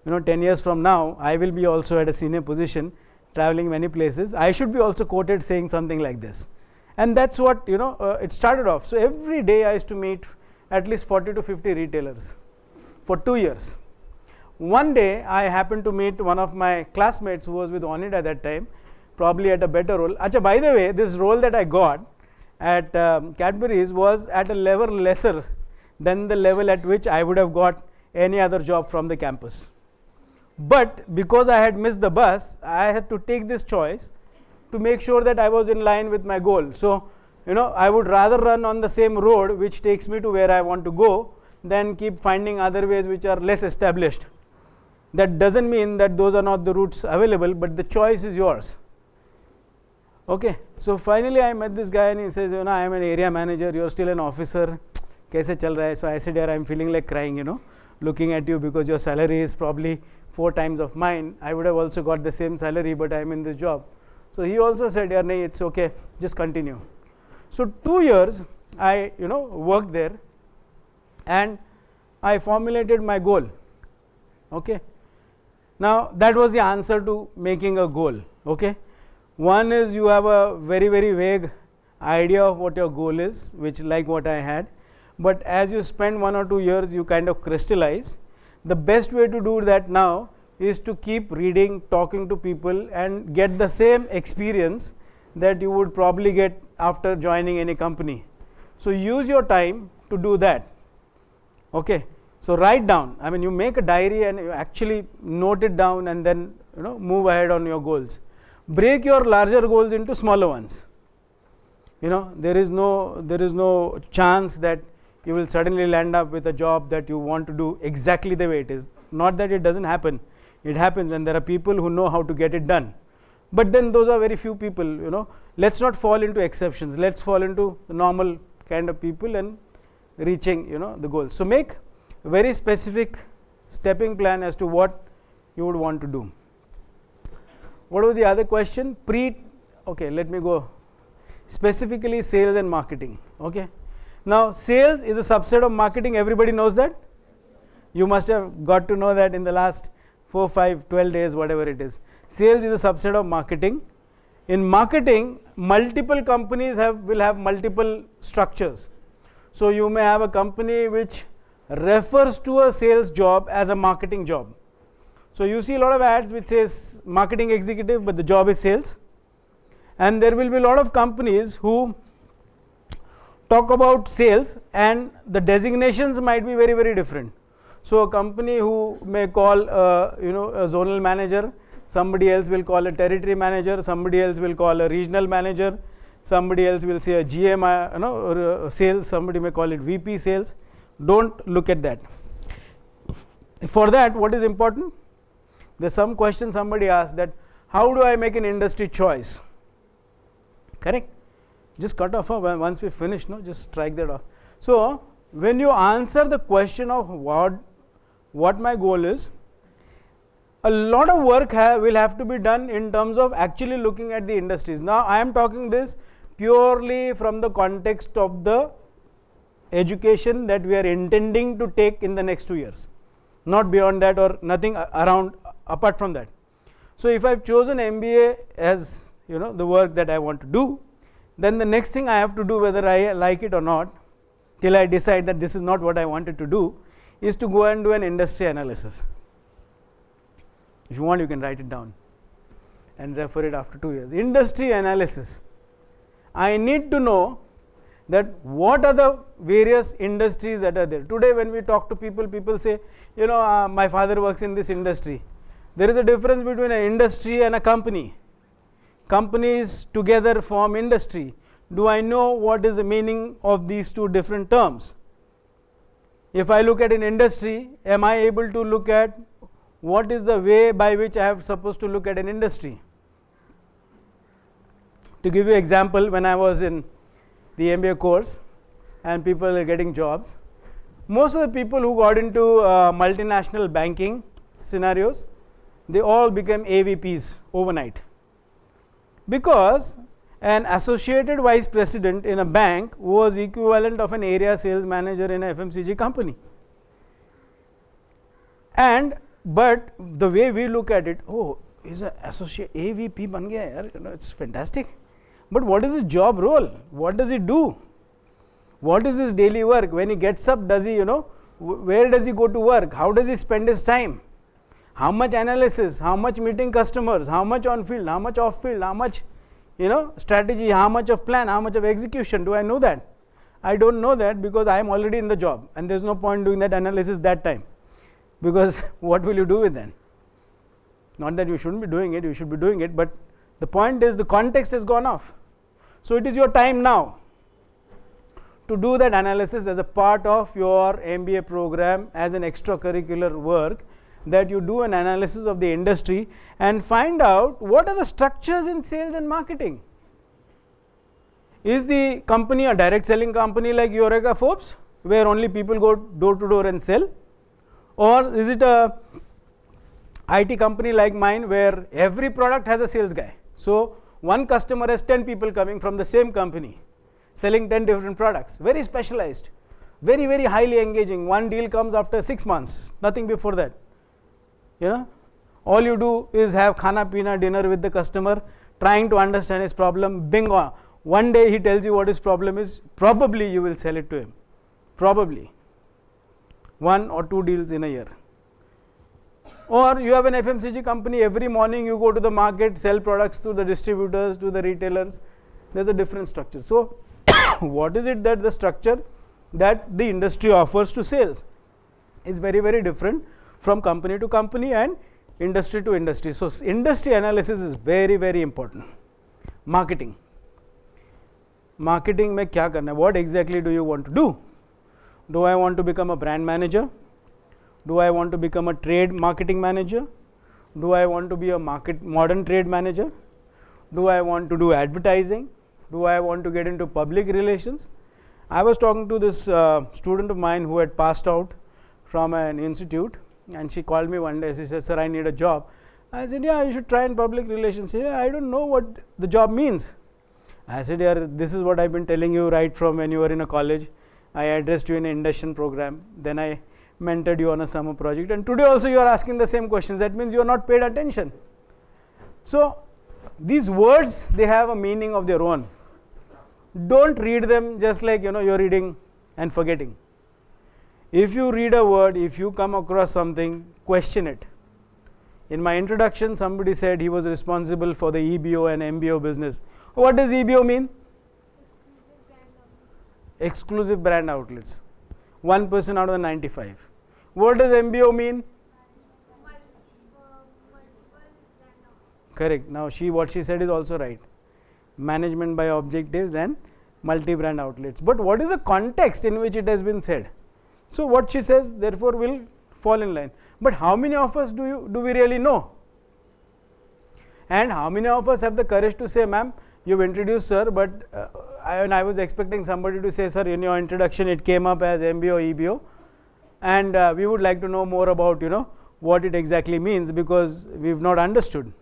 10 years from now, I will be also at a senior position, traveling many places. I should be also quoted saying something like this. And that's what, it started off. So every day I used to meet at least 40 to 50 retailers for 2 years. One day I happened to meet one of my classmates who was with Onid at that time, probably at a better role. Acha, by the way, this role that I got at Cadbury's was at a level lesser than the level at which I would have got any other job from the campus. But because I had missed the bus, I had to take this choice to make sure that I was in line with my goal. So, I would rather run on the same road which takes me to where I want to go than keep finding other ways which are less established. That doesn't mean that those are not the routes available, but the choice is yours. Okay, so finally I met this guy and he says, I am an area manager, you're still an officer. Kaise chal raha hai? So I said, yeah, I'm feeling like crying, looking at you because your salary is probably 4 times of mine. I would have also got the same salary, but I'm in this job. So he also said, yeah, nahi, it's okay, just continue. So 2 years I, worked there and I formulated my goal. Okay. Now that was the answer to making a goal. Okay. One is you have a very, very vague idea of what your goal is, which like what I had. But as you spend 1 or 2 years, you kind of crystallize. The best way to do that now is to keep reading, talking to people and get the same experience that you would probably get after joining any company. So use your time to do that. Okay. So write down, you make a diary and you actually note it down and then move ahead on your goals. Break your larger goals into smaller ones. There is no chance that you will suddenly land up with a job that you want to do exactly the way it is. Not that it doesn't happen, it happens, and there are people who know how to get it done. But then those are very few people, let's not fall into exceptions, let's fall into the normal kind of people and reaching, the goals. So make a very specific stepping plan as to what you would want to do. What was the other question? Okay, let me go specifically sales and marketing. Okay. Now sales is a subset of marketing, everybody knows that? You must have got to know that in the last 4, 5, 12 days, whatever it is. Sales is a subset of marketing. In marketing, multiple companies will have multiple structures. So you may have a company which refers to a sales job as a marketing job. So you see a lot of ads which says marketing executive, but the job is sales. And there will be a lot of companies who talk about sales and the designations might be very, very different. So a company who may call a zonal manager, somebody else will call a territory manager, somebody else will call a regional manager, somebody else will say a GM sales, somebody may call it VP sales. Don't look at that. For that, what is important? There's some question somebody asked that how do I make an industry choice? Correct? Just cut off once we finish, just strike that off. So when you answer the question of what my goal is, a lot of work will have to be done in terms of actually looking at the industries. Now I am talking this purely from the context of the education that we are intending to take in the next 2 years, not beyond that or nothing around apart from that. So if I've chosen MBA as the work that I want to do, then the next thing I have to do, whether I like it or not, till I decide that this is not what I wanted to do, is to go and do an industry analysis. If you want, you can write it down and refer it after 2 years. Industry analysis. I need to know that what are the various industries that are there. Today when we talk to people, people say, my father works in this industry. There is a difference between an industry and a company. Companies together form industry. Do I know what is the meaning of these two different terms? If I look at an industry, am I able to look at what is the way by which I am supposed to look at an industry? To give you an example, when I was in the MBA course and people are getting jobs, most of the people who got into multinational banking scenarios, they all became AVPs overnight. Because an associated vice president in a bank was equivalent of an area sales manager in a FMCG company. But the way we look at it, he's an associate AVP ban gaya yaar, it's fantastic. But what is his job role? What does he do? What is his daily work? When he gets up, does he, where does he go to work? How does he spend his time? How much analysis? How much meeting customers? How much on field? How much off field? How much, strategy? How much of plan? How much of execution? Do I know that? I don't know that because I am already in the job and there's no point doing that analysis that time. Because what will you do with that? Not that you shouldn't be doing it, you should be doing it, but the point is the context has gone off. So it is your time now to do that analysis as a part of your MBA program, as an extracurricular work, that you do an analysis of the industry and find out what are the structures in sales and marketing. Is the company a direct selling company like Eureka Forbes, where only people go door to door and sell? Or is it a IT company like mine where every product has a sales guy? So one customer has 10 people coming from the same company selling 10 different products, very specialized, very, very highly engaging. One deal comes after 6 months, nothing before that. You know, all you do is have khana pina dinner with the customer, trying to understand his problem. Bingo, one day he tells you what his problem is, probably you will sell it to him, probably 1 or 2 deals in a year. Or you have an FMCG company, every morning you go to the market, sell products to the distributors, to the retailers. There's a different structure. So what is it that the structure that the industry offers to sales is very, very different from company to company and industry to industry. So industry analysis is very, very important. Marketing. Marketing mein kya karna hai? What exactly do you want to do? Do I want to become a brand manager? Do I want to become a trade marketing manager? Do I want to be a modern trade manager? Do I want to do advertising? Do I want to get into public relations? I was talking to this student of mine who had passed out from an institute, and she called me one day. She said, "Sir, I need a job." I said, "Yeah, you should try in public relations." She said, "I don't know what the job means." I said, "Yeah, this is what I've been telling you right from when you were in a college. I addressed you in an induction program. Then I mentored you on a summer project, and today also you are asking the same questions. That means you are not paid attention." So these words, they have a meaning of their own. Don't read them just like you're reading and forgetting. If you read a word, if you come across something, question it. In my introduction, somebody said he was responsible for the EBO and MBO business. What does EBO mean? Exclusive brand outlets. 1% out of the 95. What does MBO mean? Correct. Now what she said is also right. Management by objectives and multi-brand outlets. But what is the context in which it has been said? So what she says, therefore, will fall in line. But how many of us do we really know? And how many of us have the courage to say, "Ma'am, you've introduced, sir, but I was expecting somebody to say, 'Sir, in your introduction it came up as MBO, EBO, and we would like to know more about what it exactly means, because we've not understood,'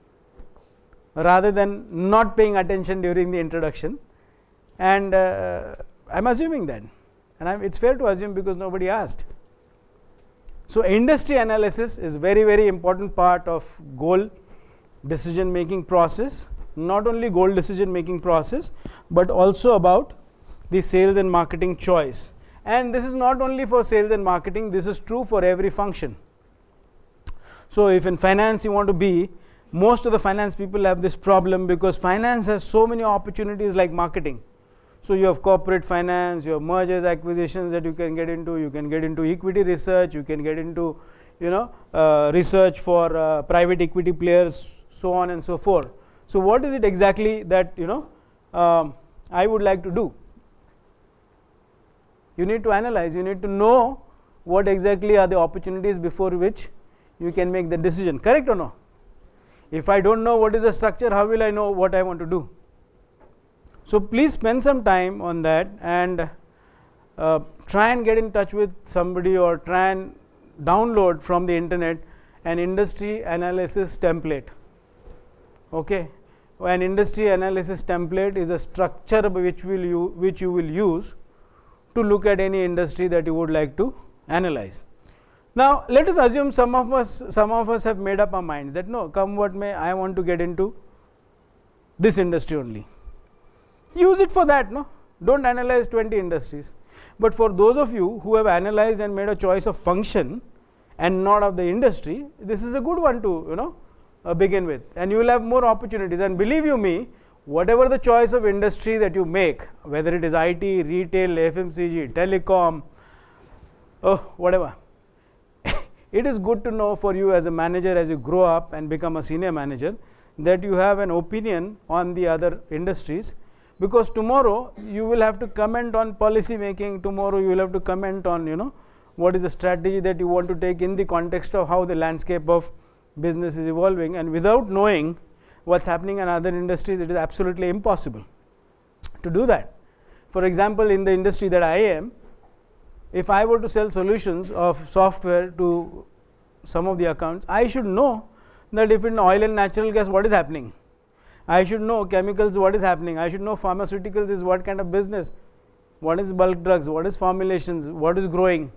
rather than not paying attention during the introduction. And I'm assuming that, and it's fair to assume because nobody asked. So industry analysis is very, very important part of goal decision making process. Not only goal decision making process, but also about the sales and marketing choice. And this is not only for sales and marketing, this is true for every function. So if in finance you want to be, most of the finance people have this problem, because finance has so many opportunities like marketing. So you have corporate finance, you have mergers, acquisitions that you can get into, you can get into equity research, you can get into research for private equity players, so on and so forth. So what is it exactly that I would like to do? You need to analyze, you need to know what exactly are the opportunities before which you can make the decision, correct or no? If I don't know what is the structure, how will I know what I want to do? So please spend some time on that, and try and get in touch with somebody, or try and download from the internet an industry analysis template. Okay, an industry analysis template is a structure which you will use to look at any industry that you would like to analyze. Now let us assume some of us have made up our minds that no, come what may, I want to get into this industry only. Use it for that, no? Don't analyze 20 industries. But for those of you who have analyzed and made a choice of function and not of the industry, this is a good one to begin with, and you will have more opportunities. And believe you me, whatever the choice of industry that you make, whether it is IT, retail, FMCG, telecom, whatever, it is good to know for you as a manager, as you grow up and become a senior manager, that you have an opinion on the other industries, because tomorrow you will have to comment on policy making, tomorrow you will have to comment on, you know, what is the strategy that you want to take in the context of how the landscape of business is evolving, and without knowing what's happening in other industries, it is absolutely impossible to do that. For example, in the industry that I am, if I were to sell solutions of software to some of the accounts, I should know that if in oil and natural gas, what is happening. I should know chemicals, what is happening. I should know pharmaceuticals is what kind of business, what is bulk drugs, what is formulations, what is growing.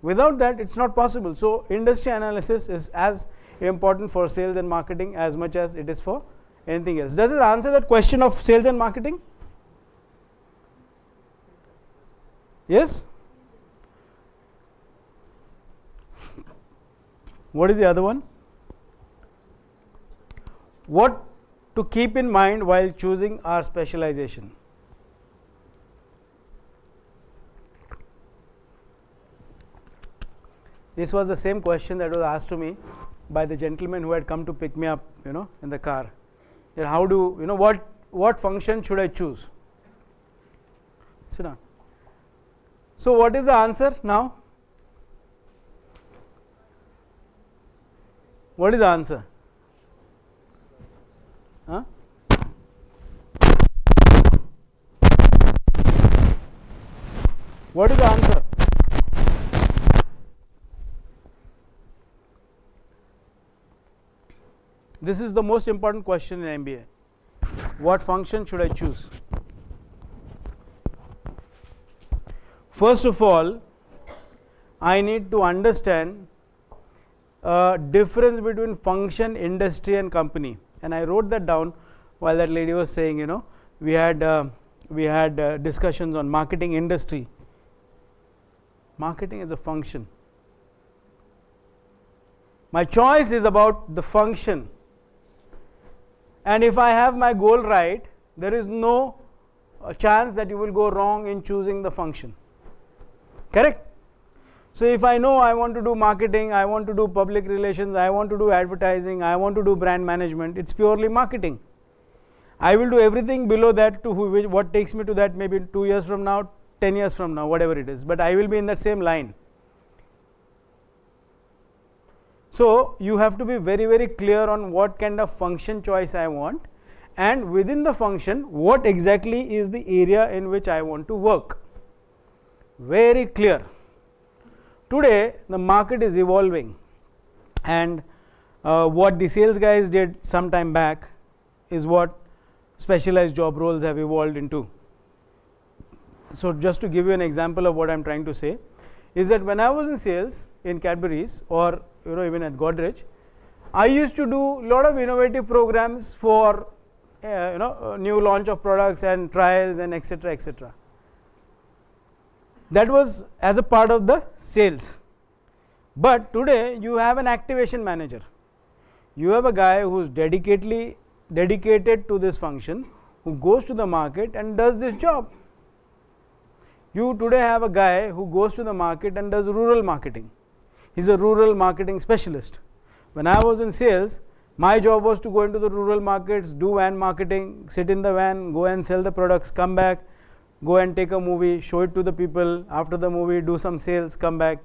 Without that, it's not possible. So industry analysis is as important for sales and marketing as much as it is for anything else. Does it answer that question of sales and marketing? Yes? What is the other one? What to keep in mind while choosing our specialization? This was the same question that was asked to me by the gentleman who had come to pick me up, you know, in the car. That how do, you know, what function should I choose? Sit down. So what is the answer now? What is the answer? Huh? What is the answer? This is the most important question in MBA. What function should I choose? First of all, I need to understand difference between function, industry and company, and I wrote that down while that lady was saying, you know, we had discussions on marketing, industry. Marketing is a function. My choice is about the function, and if I have my goal right, there is no chance that you will go wrong in choosing the function. Correct? So if I know I want to do marketing, I want to do public relations, I want to do advertising, I want to do brand management, it's purely marketing. I will do everything below that to what takes me to that maybe 2 years from now, 10 years from now, whatever it is, but I will be in that same line. So you have to be very, very clear on what kind of function choice I want, and within the function, what exactly is the area in which I want to work. Very clear. Today the market is evolving, and what the sales guys did some time back is what specialized job roles have evolved into. So just to give you an example of what I am trying to say is that when I was in sales in Cadbury's, or you know, even at Godrej, I used to do a lot of innovative programs for new launch of products and trials and etc., etc. That was as a part of the sales. But today you have an activation manager. You have a guy who is dedicated to this function, who goes to the market and does this job. You today have a guy who goes to the market and does rural marketing. He is a rural marketing specialist. When I was in sales, my job was to go into the rural markets, do van marketing, sit in the van, go and sell the products, come back, go and take a movie, show it to the people, after the movie do some sales, come back,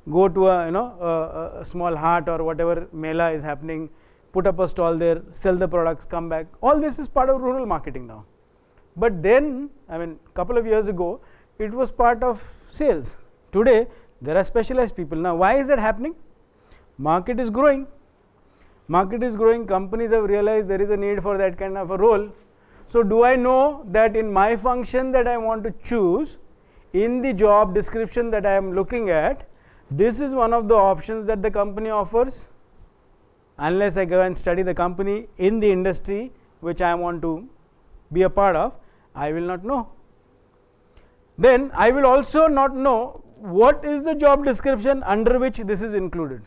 go to a small hut or whatever mela is happening, put up a stall there, sell the products, come back. All this is part of rural marketing now. But then, I mean, couple of years ago, it was part of sales. Today there are specialized people. Now why is that happening? Market is growing. Market is growing, companies have realized there is a need for that kind of a role. So do I know that in my function that I want to choose, in the job description that I am looking at, this is one of the options that the company offers? Unless I go and study the company in the industry which I want to be a part of, I will not know. Then I will also not know what is the job description under which this is included,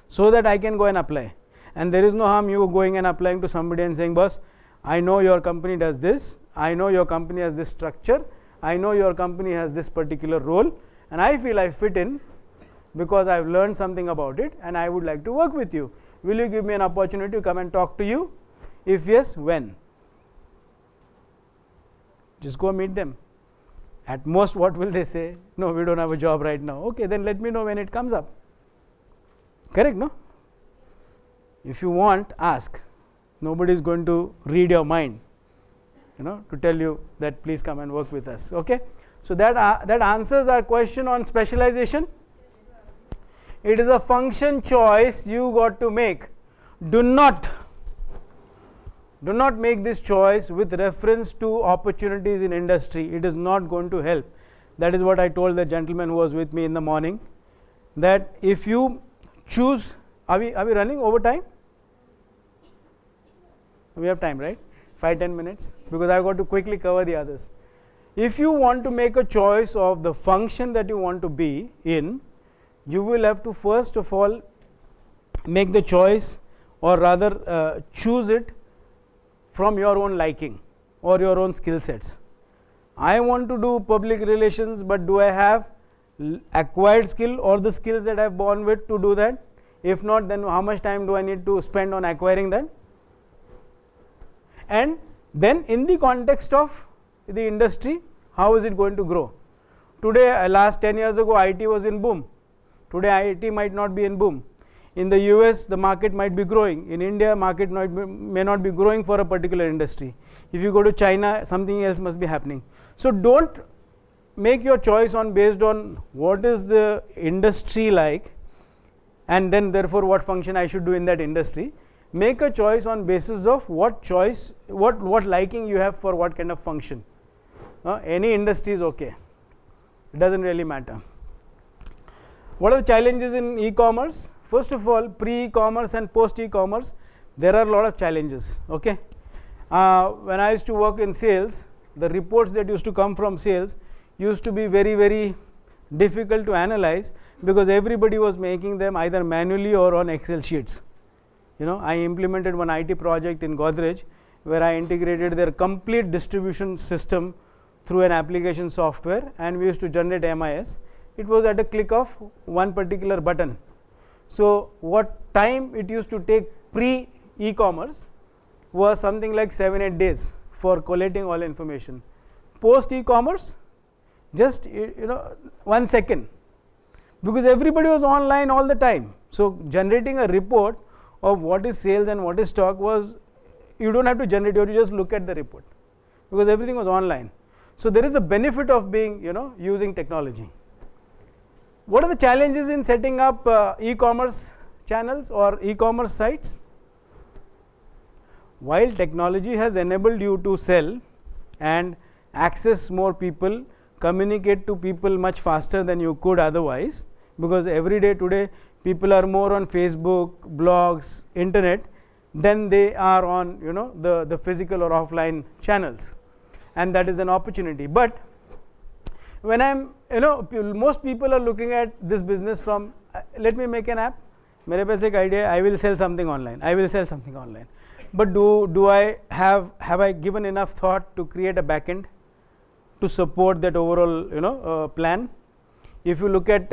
so that I can go and apply. And there is no harm you going and applying to somebody and saying, boss, I know your company does this, I know your company has this structure, I know your company has this particular role, and I feel I fit in, because I've learned something about it and I would like to work with you. Will you give me an opportunity to come and talk to you? If yes, when? Just go meet them. At most, what will they say? No, we don't have a job right now. Okay, then let me know when it comes up. Correct, no? If you want, ask. Nobody is going to read your mind, to tell you that please come and work with us. Okay, so that answers our question on specialization. It is a function choice you got to make. Do not make this choice with reference to opportunities in industry. It is not going to help. That is what I told the gentleman who was with me in the morning, that if you choose, are we running over time? We have time, right? 5-10 minutes, because I have got to quickly cover the others. If you want to make a choice of the function that you want to be in, you will have to first of all make the choice, or rather choose it from your own liking or your own skill sets. I want to do public relations, but do I have acquired skill or the skills that I have born with to do that? If not, then how much time do I need to spend on acquiring that? And then in the context of the industry, how is it going to grow? Today, last 10 years ago, IT was in boom. Today, IT might not be in boom. In the US, the market might be growing. In India, market may not be growing for a particular industry. If you go to China, something else must be happening. So don't make your choice based on what is the industry like, and then therefore what function I should do in that industry. Make a choice on basis of what liking you have for what kind of function. Any industry is okay. It doesn't really matter. What are the challenges in e-commerce? First of all, pre-e-commerce and post-e-commerce, there are a lot of challenges. Okay, when I used to work in sales, the reports that used to come from sales used to be very, very difficult to analyze, because everybody was making them either manually or on Excel sheets. I implemented one IT project in Godrej where I integrated their complete distribution system through an application software, and we used to generate MIS. It was at a click of one particular button. So what time it used to take pre-e-commerce was something like 7-8 days for collating all information. Post e-commerce, just 1 second, because everybody was online all the time. So generating a report of what is sales and what is stock was, you don't have to generate, you have to just look at the report, because everything was online. So there is a benefit of being, using technology. What are the challenges in setting up e-commerce channels or e-commerce sites? While technology has enabled you to sell and access more people, communicate to people much faster than you could otherwise, because every day today people are more on Facebook, blogs, internet than they are on the physical or offline channels, and that is an opportunity. But when I'm most people are looking at this business from let me make an app, mere paas ek idea, I will sell something online, but do I have I given enough thought to create a backend to support that overall plan? If you look at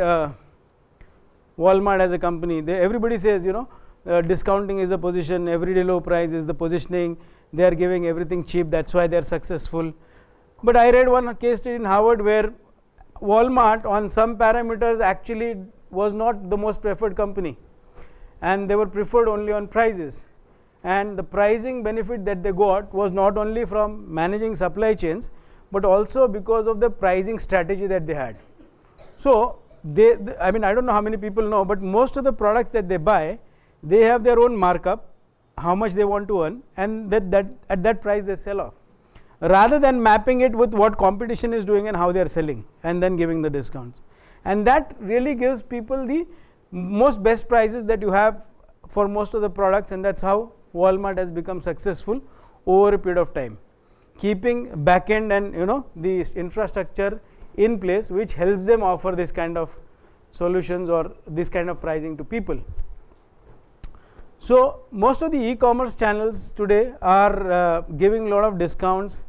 Walmart as a company, everybody says discounting is the position, everyday low price is the positioning, they are giving everything cheap, that's why they are successful. But I read one case study in Harvard where Walmart on some parameters actually was not the most preferred company, and they were preferred only on prices, and the pricing benefit that they got was not only from managing supply chains, but also because of the pricing strategy that they had. So I don't know how many people know, but most of the products that they buy, they have their own markup, how much they want to earn, and that at that price they sell off, rather than mapping it with what competition is doing and how they are selling and then giving the discounts. And that really gives people the most best prices that you have for most of the products, and that's how Walmart has become successful over a period of time, keeping backend and the infrastructure in place, which helps them offer this kind of solutions or this kind of pricing to people. So most of the e-commerce channels today are giving a lot of discounts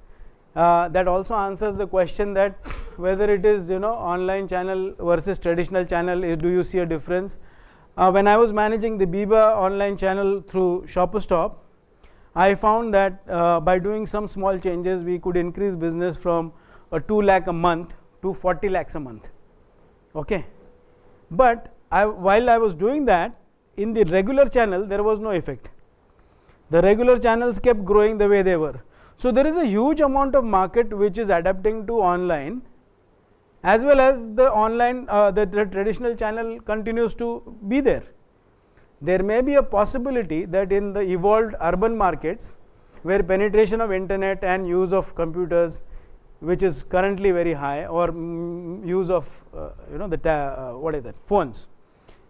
That also answers the question that whether it is online channel versus traditional channel, do you see a difference? When I was managing the Biba online channel through ShopperStop, I found that by doing some small changes we could increase business from 2 lakh a month to 40 lakhs a month. Okay, but while I was doing that, in the regular channel there was no effect. The regular channels kept growing the way they were. So there is a huge amount of market which is adapting to online, as well as the online the traditional channel continues to be there. There may be a possibility that in the evolved urban markets where penetration of internet and use of computers, which is currently very high, or use of what is that, phones,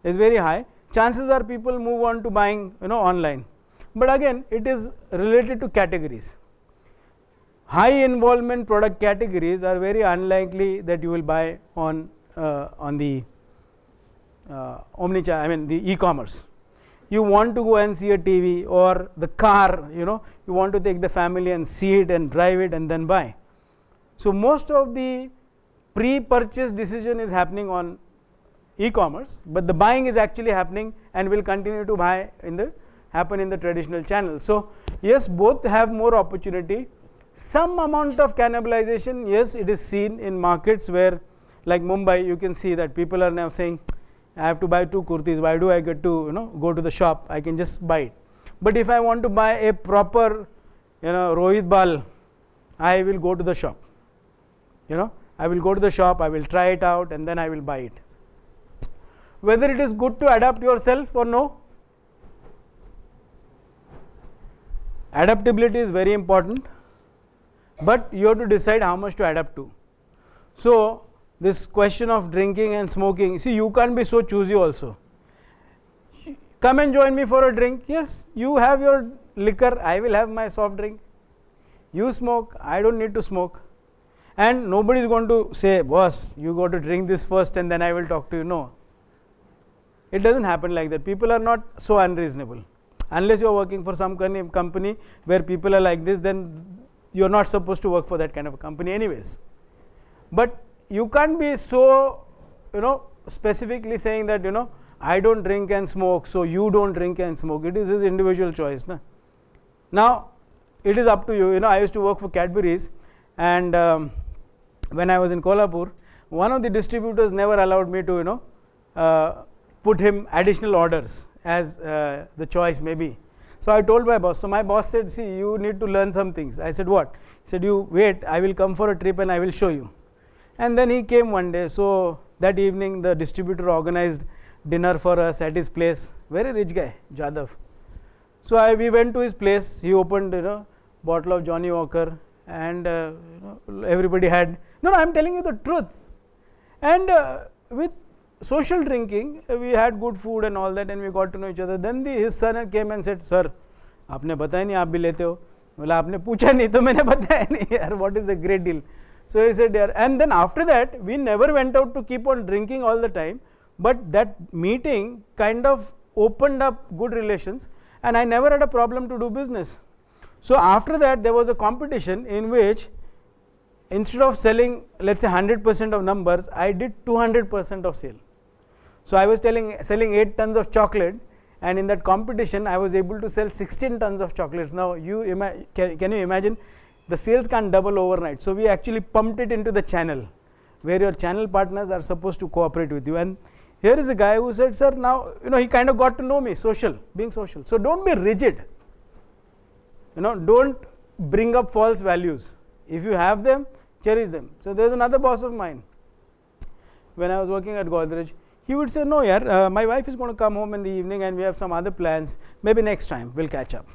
is very high, chances are people move on to buying online. But again, it is related to categories. High involvement product categories are very unlikely that you will buy on the omnichannel, I mean the e-commerce. You want to go and see a TV or the car, you want to take the family and see it and drive it and then buy. So most of the pre-purchase decision is happening on e-commerce, but the buying is actually happening and will continue to happen in the traditional channel. So yes, both have more opportunity. Some amount of cannibalization, yes, it is seen in markets where, like Mumbai, you can see that people are now saying, I have to buy 2 kurtis, why do I get to go to the shop? I can just buy it. But if I want to buy a proper Rohit Bal, I will go to the shop. I will go to the shop, I will try it out, and then I will buy it. Whether it is good to adapt yourself or no, adaptability is very important, but you have to decide how much to adapt to. So this question of drinking and smoking, see, you can't be so choosy also. Come and join me for a drink. Yes, you have your liquor, I will have my soft drink. You smoke, I don't need to smoke. And nobody is going to say, boss, you got to drink this first and then I will talk to you. No, it doesn't happen like that. People are not so unreasonable. Unless you are working for some kind of company where people are like this, then you are not supposed to work for that kind of a company anyways. But you can't be so specifically saying that I don't drink and smoke, so you don't drink and smoke. It is his individual choice. Now it is up to you. I used to work for Cadbury's, and when I was in Kolhapur, one of the distributors never allowed me to put him additional orders as the choice may be. So I told my boss. So my boss said, see, you need to learn some things. I said, what? He said, you wait, I will come for a trip and I will show you. And then he came one day. So that evening the distributor organized dinner for us at his place. Very rich guy, Jadhav. So we went to his place. He opened bottle of Johnny Walker, and everybody had. No, I'm telling you the truth. And with social drinking, we had good food and all that, and we got to know each other. Then his son came and said, sir, आपने बताया नहीं आप भी लेते हो. बोला आपने पूछा नहीं तो मैंने बताया नहीं यार. What is a great deal? So he said, yeah. And then after that, we never went out to keep on drinking all the time, but that meeting kind of opened up good relations, and I never had a problem to do business. So after that, there was a competition in which instead of selling, let's say 100% of numbers, I did 200% of sale. So I was selling 8 tons of chocolate, and in that competition, I was able to sell 16 tons of chocolates. Now, can you imagine? The sales can't double overnight. So we actually pumped it into the channel, where your channel partners are supposed to cooperate with you. And here is a guy who said, sir, now, he kind of got to know me, being social. So don't be rigid. Don't bring up false values. If you have them, cherish them. So there's another boss of mine. When I was working at Godrej, he would say, no, yaar, my wife is going to come home in the evening and we have some other plans. Maybe next time we'll catch up.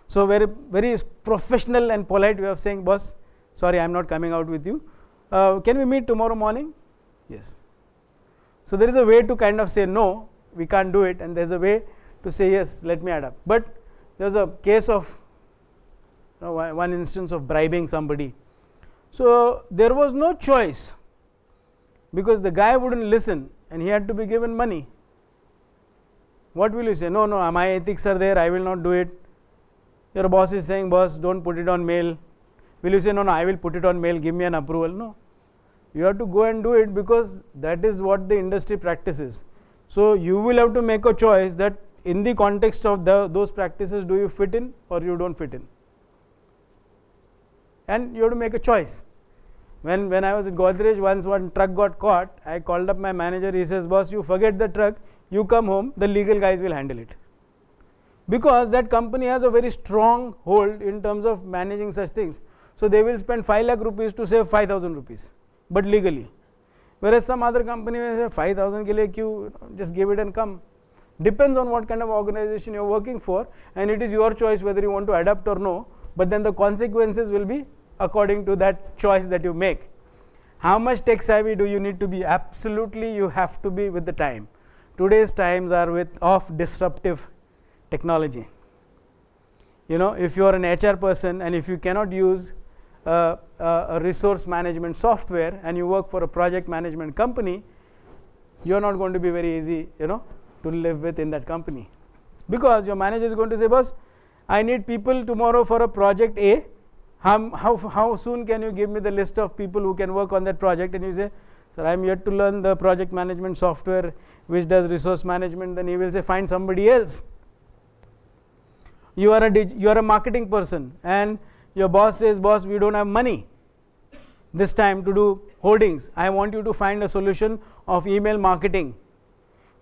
So very, very professional and polite way of saying, boss, sorry, I'm not coming out with you. Can we meet tomorrow morning? Yes. So there is a way to kind of say, no, we can't do it. And there's a way to say, yes, let me adapt. But there's a case of one instance of bribing somebody. So there was no choice, because the guy wouldn't listen and he had to be given money. What will you say? No, my ethics are there, I will not do it. Your boss is saying, boss, don't put it on mail. Will you say, no, I will put it on mail, give me an approval? No. You have to go and do it because that is what the industry practices. So you will have to make a choice that in the context of those practices, do you fit in or you don't fit in? And you have to make a choice. When I was in Godrej, once one truck got caught, I called up my manager. He says, boss, you forget the truck, you come home, the legal guys will handle it. Because that company has a very strong hold in terms of managing such things. So they will spend 5 lakh rupees to save 5,000 rupees, but legally. Whereas some other company will say 5,000 ke liye kyun, just give it and come. Depends on what kind of organization you are working for, and it is your choice whether you want to adapt or no, but then the consequences will be according to that choice that you make. How much tech savvy do you need to be? Absolutely, you have to be with the time. Today's times are of disruptive technology. You know, if you are an HR person and if you cannot use a resource management software and you work for a project management company, you are not going to be very easy, you know, to live with in that company. Because your manager is going to say, boss, I need people tomorrow for a project A. How soon can you give me the list of people who can work on that project? And you say, sir, I am yet to learn the project management software which does resource management. Then he will say, find somebody else. You are a marketing person and your boss says, boss, we don't have money this time to do hoardings. I want you to find a solution of email marketing.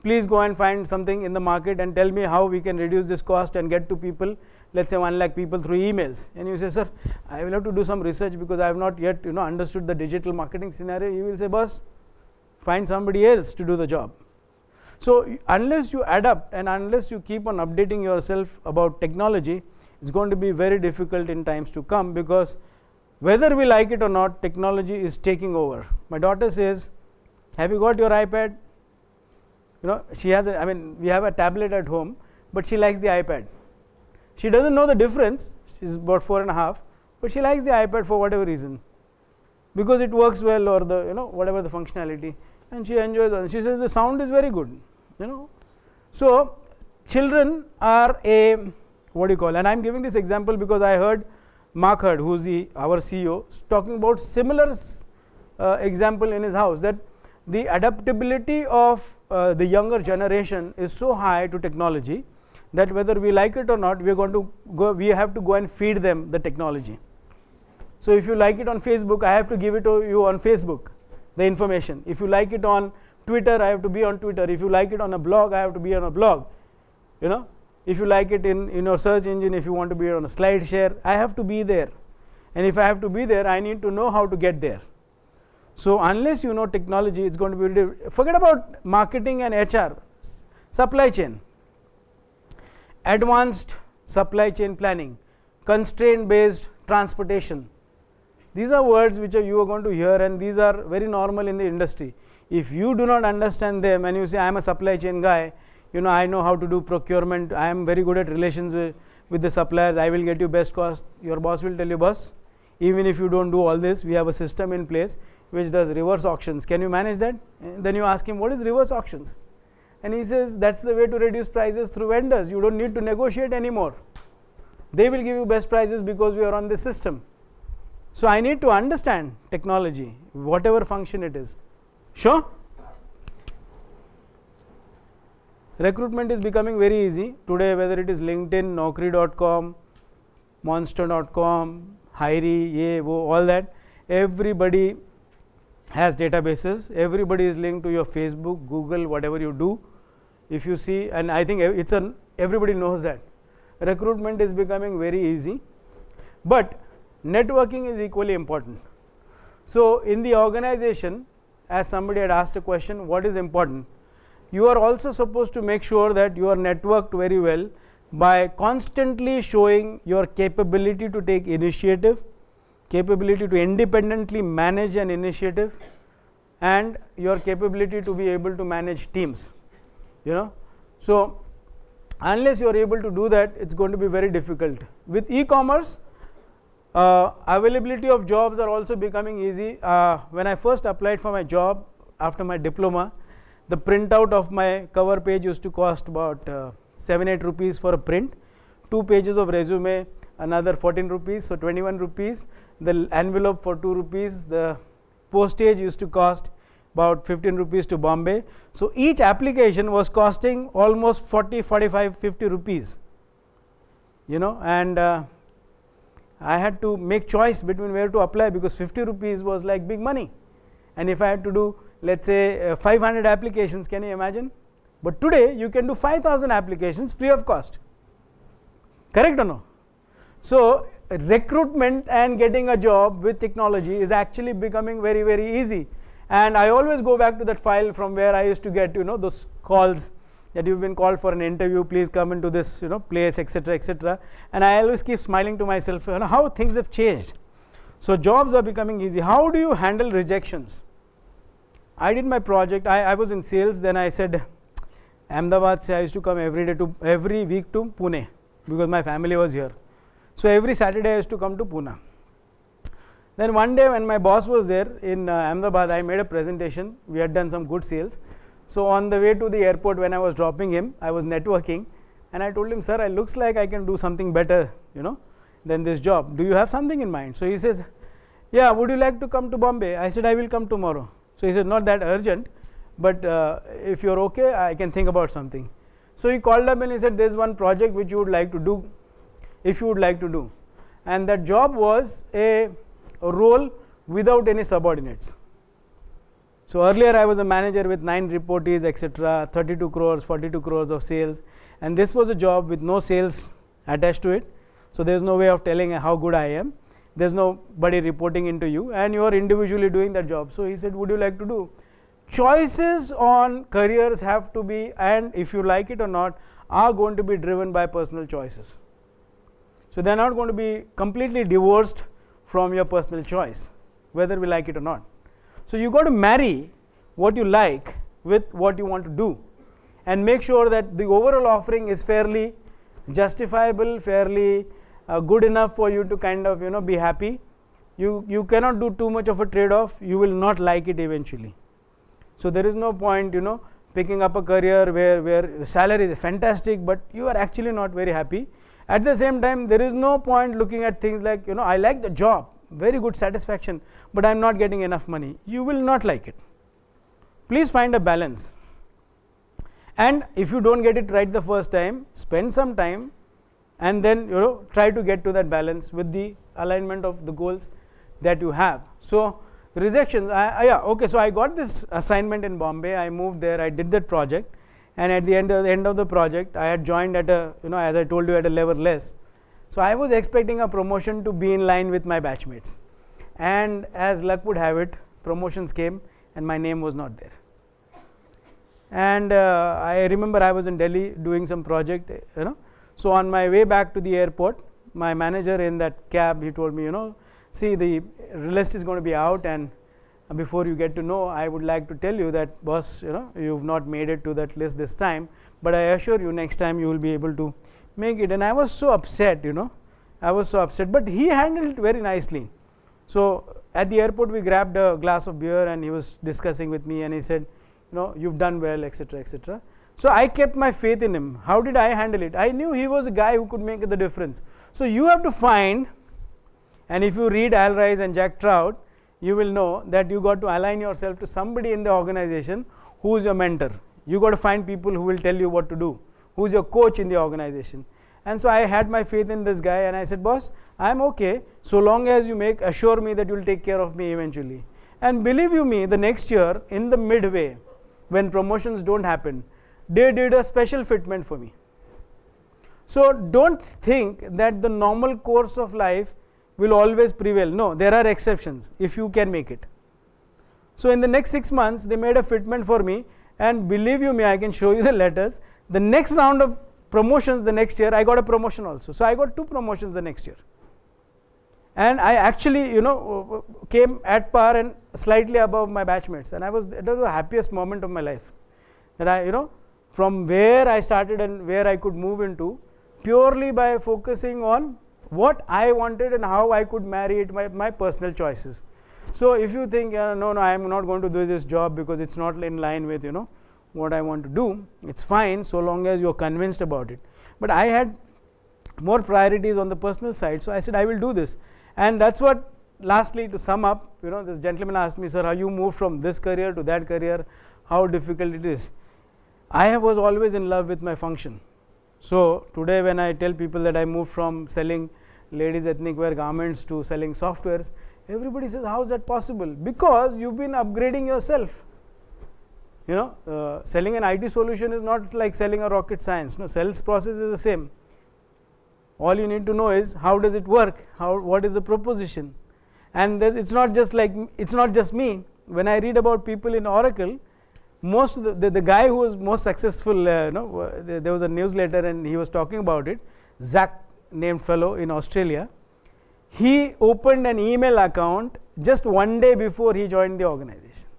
Please go and find something in the market and tell me how we can reduce this cost and get to people, let's say 1 lakh people through emails. And you say, sir, I will have to do some research because I have not yet, you know, understood the digital marketing scenario. You will say, boss, find somebody else to do the job. So unless you adapt and unless you keep on updating yourself about technology, it's going to be very difficult in times to come, because whether we like it or not, technology is taking over. My daughter says, have you got your iPad? You know, she has we have a tablet at home, but she likes the iPad. She doesn't know the difference. She's about 4.5, but she likes the iPad for whatever reason, because it works well, or the, you know, whatever the functionality, and she enjoys it. She says the sound is very good, you know. So children are and I'm giving this example because I heard Mark Hurd, who's our CEO, talking about similar example in his house, that the adaptability of the younger generation is so high to technology that whether we like it or not, we have to go and feed them the technology. So if you like it on Facebook, I have to give it to you on Facebook, the information. If you like it on Twitter, I have to be on Twitter. If you like it on a blog, I have to be on a blog. You know, if you like it in your search engine, if you want to be on a slide share, I have to be there. And if I have to be there, I need to know how to get there. So unless you know technology, it's going to be, forget about marketing and HR, supply chain, advanced supply chain planning, constraint based transportation. These are words which you are going to hear, and these are very normal in the industry. If you do not understand them and you say, I am a supply chain guy, you know, I know how to do procurement, I am very good at relations with the suppliers, I will get you best cost. Your boss will tell you, boss, even if you don't do all this, we have a system in place which does reverse auctions. Can you manage that? And then you ask him, what is reverse auctions? And he says, that's the way to reduce prices through vendors. You don't need to negotiate anymore. They will give you best prices because we are on this system. So I need to understand technology, whatever function it is. Sure? Recruitment is becoming very easy today, whether it is LinkedIn, Naukri.com, Monster.com, Hiree, Ye, Wo, all that. Everybody has databases. Everybody is linked to your Facebook, Google, whatever you do. If you see, and I think everybody knows that. Recruitment is becoming very easy, but networking is equally important. So in the organization, as somebody had asked a question, what is important? You are also supposed to make sure that you are networked very well by constantly showing your capability to take initiative, capability to independently manage an initiative, and your capability to be able to manage teams, you know. So unless you are able to do that, it's going to be very difficult. With e-commerce, availability of jobs are also becoming easy. When I first applied for my job after my diploma, the printout of my cover page used to cost about 7-8 rupees for a print. 2 pages of resume, another 14 rupees, so 21 rupees. The envelope for 2 rupees. The postage used to cost about 15 rupees to Bombay. So each application was costing almost 40, 45, 50 rupees. And I had to make choice between where to apply, because 50 rupees was like big money. And if I had to do, let's say, 500 applications, can you imagine? But today you can do 5,000 applications free of cost. Correct or no? So recruitment and getting a job with technology is actually becoming very, very easy. And I always go back to that file from where I used to get, those calls that you've been called for an interview, please come into this, place, etc., etc. And I always keep smiling to myself, how things have changed. So jobs are becoming easy. How do you handle rejections? I did my project. I was in sales. Then I said, Ahmedabad, I used to come every week to Pune, because my family was here. So every Saturday I used to come to Pune. Then one day when my boss was there in Ahmedabad, I made a presentation. We had done some good sales. So on the way to the airport, when I was dropping him, I was networking, and I told him, sir, it looks like I can do something better, than this job. Do you have something in mind? So he says, yeah, would you like to come to Bombay? I said, I will come tomorrow. So he said, not that urgent, but if you're okay, I can think about something. So he called up and he said, there's one project which you would like to do, if you would like to do. And that job was a role without any subordinates. So earlier I was a manager with 9 reportees, etc., 32 crores, 42 crores of sales, and this was a job with no sales attached to it. So there's no way of telling how good I am. There's nobody reporting into you, and you are individually doing that job. So he said, would you like to do? Choices on careers have to be, and if you like it or not, are going to be driven by personal choices. So they're not going to be completely divorced from your personal choice, whether we like it or not. So you got to marry what you like with what you want to do, and make sure that the overall offering is fairly justifiable, fairly good enough for you to kind of be happy. You cannot do too much of a trade-off. You will not like it eventually. So there is no point picking up a career where salary is fantastic, but you are actually not very happy. At the same time, there is no point looking at things like, I like the job, very good satisfaction, but I am not getting enough money. You will not like it. Please find a balance. And if you don't get it right the first time, spend some time and then try to get to that balance with the alignment of the goals that you have. So rejections, so I got this assignment in Bombay. I moved there, I did that project, and at the end of the project, I had joined at a, as I told you, at a level less. So I was expecting a promotion to be in line with my batchmates, and as luck would have it, promotions came and my name was not there. And I remember I was in Delhi doing some project, so on my way back to the airport, my manager in that cab, he told me, see, the list is going to be out, and before you get to know, I would like to tell you that, boss, you've not made it to that list this time, but I assure you next time you will be able to make it. And I was so upset, I was so upset, but he handled it very nicely. So at the airport, we grabbed a glass of beer and he was discussing with me, and he said, you've done well, etc., etc. So I kept my faith in him. How did I handle it? I knew he was a guy who could make the difference. So you have to find, and if you read Al Rice and Jack Trout, you will know that you got to align yourself to somebody in the organization who is your mentor. You got to find people who will tell you what to do, who is your coach in the organization. And so I had my faith in this guy, and I said, boss, I am okay so long as you assure me that you will take care of me eventually. And believe you me, the next year in the midway, when promotions don't happen, they did a special fitment for me. So don't think that the normal course of life will always prevail. No, there are exceptions if you can make it. So in the next 6 months, they made a fitment for me, and believe you me, I can show you the letters. The next round of promotions the next year, I got a promotion also. So I got 2 promotions the next year. And I actually, came at par and slightly above my batchmates. And it was the happiest moment of my life. That I, from where I started and where I could move into, purely by focusing on what I wanted and how I could marry it, my personal choices. So if you think, no, I am not going to do this job because it's not in line with, what I want to do, it's fine so long as you're convinced about it. But I had more priorities on the personal side. So I said I will do this, and that's what. Lastly, to sum up, this gentleman asked me, sir, how you moved from this career to that career, how difficult it is. I was always in love with my function. So today when I tell people that I moved from selling ladies ethnic wear garments to selling softwares, everybody says, how is that possible? Because you've been upgrading yourself. Selling an IT solution is not like selling a rocket science. No, sales process is the same. All you need to know is how does it work, what is the proposition. And it's not just me. When I read about people in Oracle, most of the guy who was most successful, there was a newsletter and he was talking about it, Zach named fellow in Australia. He opened an email account just one day before he joined the organization.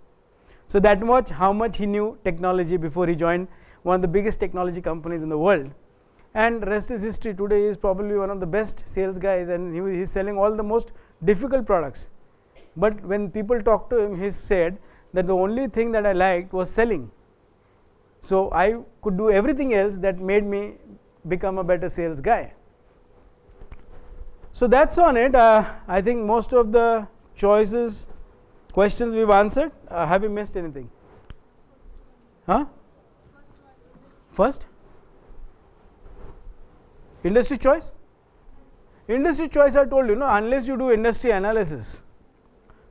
So that much, how much he knew technology before he joined one of the biggest technology companies in the world. And rest is history. Today he is probably one of the best sales guys, and he is selling all the most difficult products. But when people talk to him, he said that the only thing that I liked was selling. So I could do everything else that made me become a better sales guy. So that's on it. I think most of the questions we've answered. Have you missed anything? First? Industry choice? Industry choice, I told you, unless you do industry analysis.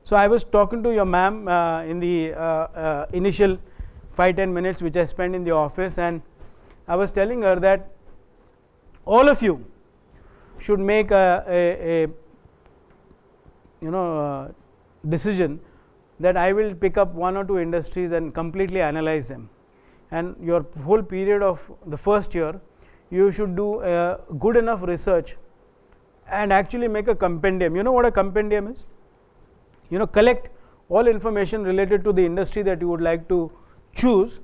So I was talking to your ma'am in the initial 5-10 minutes which I spent in the office, and I was telling her that all of you should make a decision that I will pick up 1 or 2 industries and completely analyze them. And your whole period of the first year, you should do good enough research and actually make a compendium. You know what a compendium is? Collect all information related to the industry that you would like to choose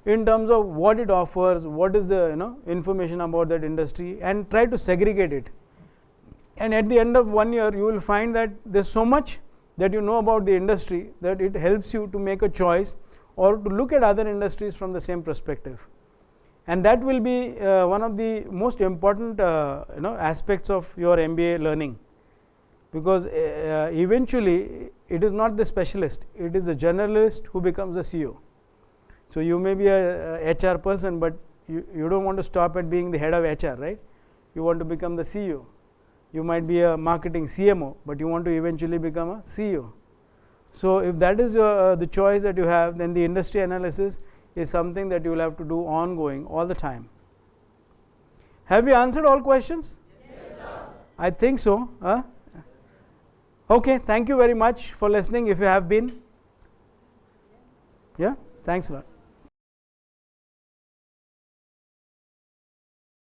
in terms of what it offers, what is the information about that industry, and try to segregate it. And at the end of 1 year, you will find that there's so much that you know about the industry that it helps you to make a choice or to look at other industries from the same perspective. And that will be one of the most important aspects of your MBA learning, because eventually it is not the specialist, it is the generalist who becomes a CEO. So you may be a HR person, but you don't want to stop at being the head of HR, right? You want to become the CEO. You might be a marketing CMO, but you want to eventually become a CEO. So if that is the choice that you have, then the industry analysis is something that you will have to do ongoing all the time. Have you answered all questions? Yes, sir. I think so. Okay, thank you very much for listening if you have been. Yeah, thanks a lot.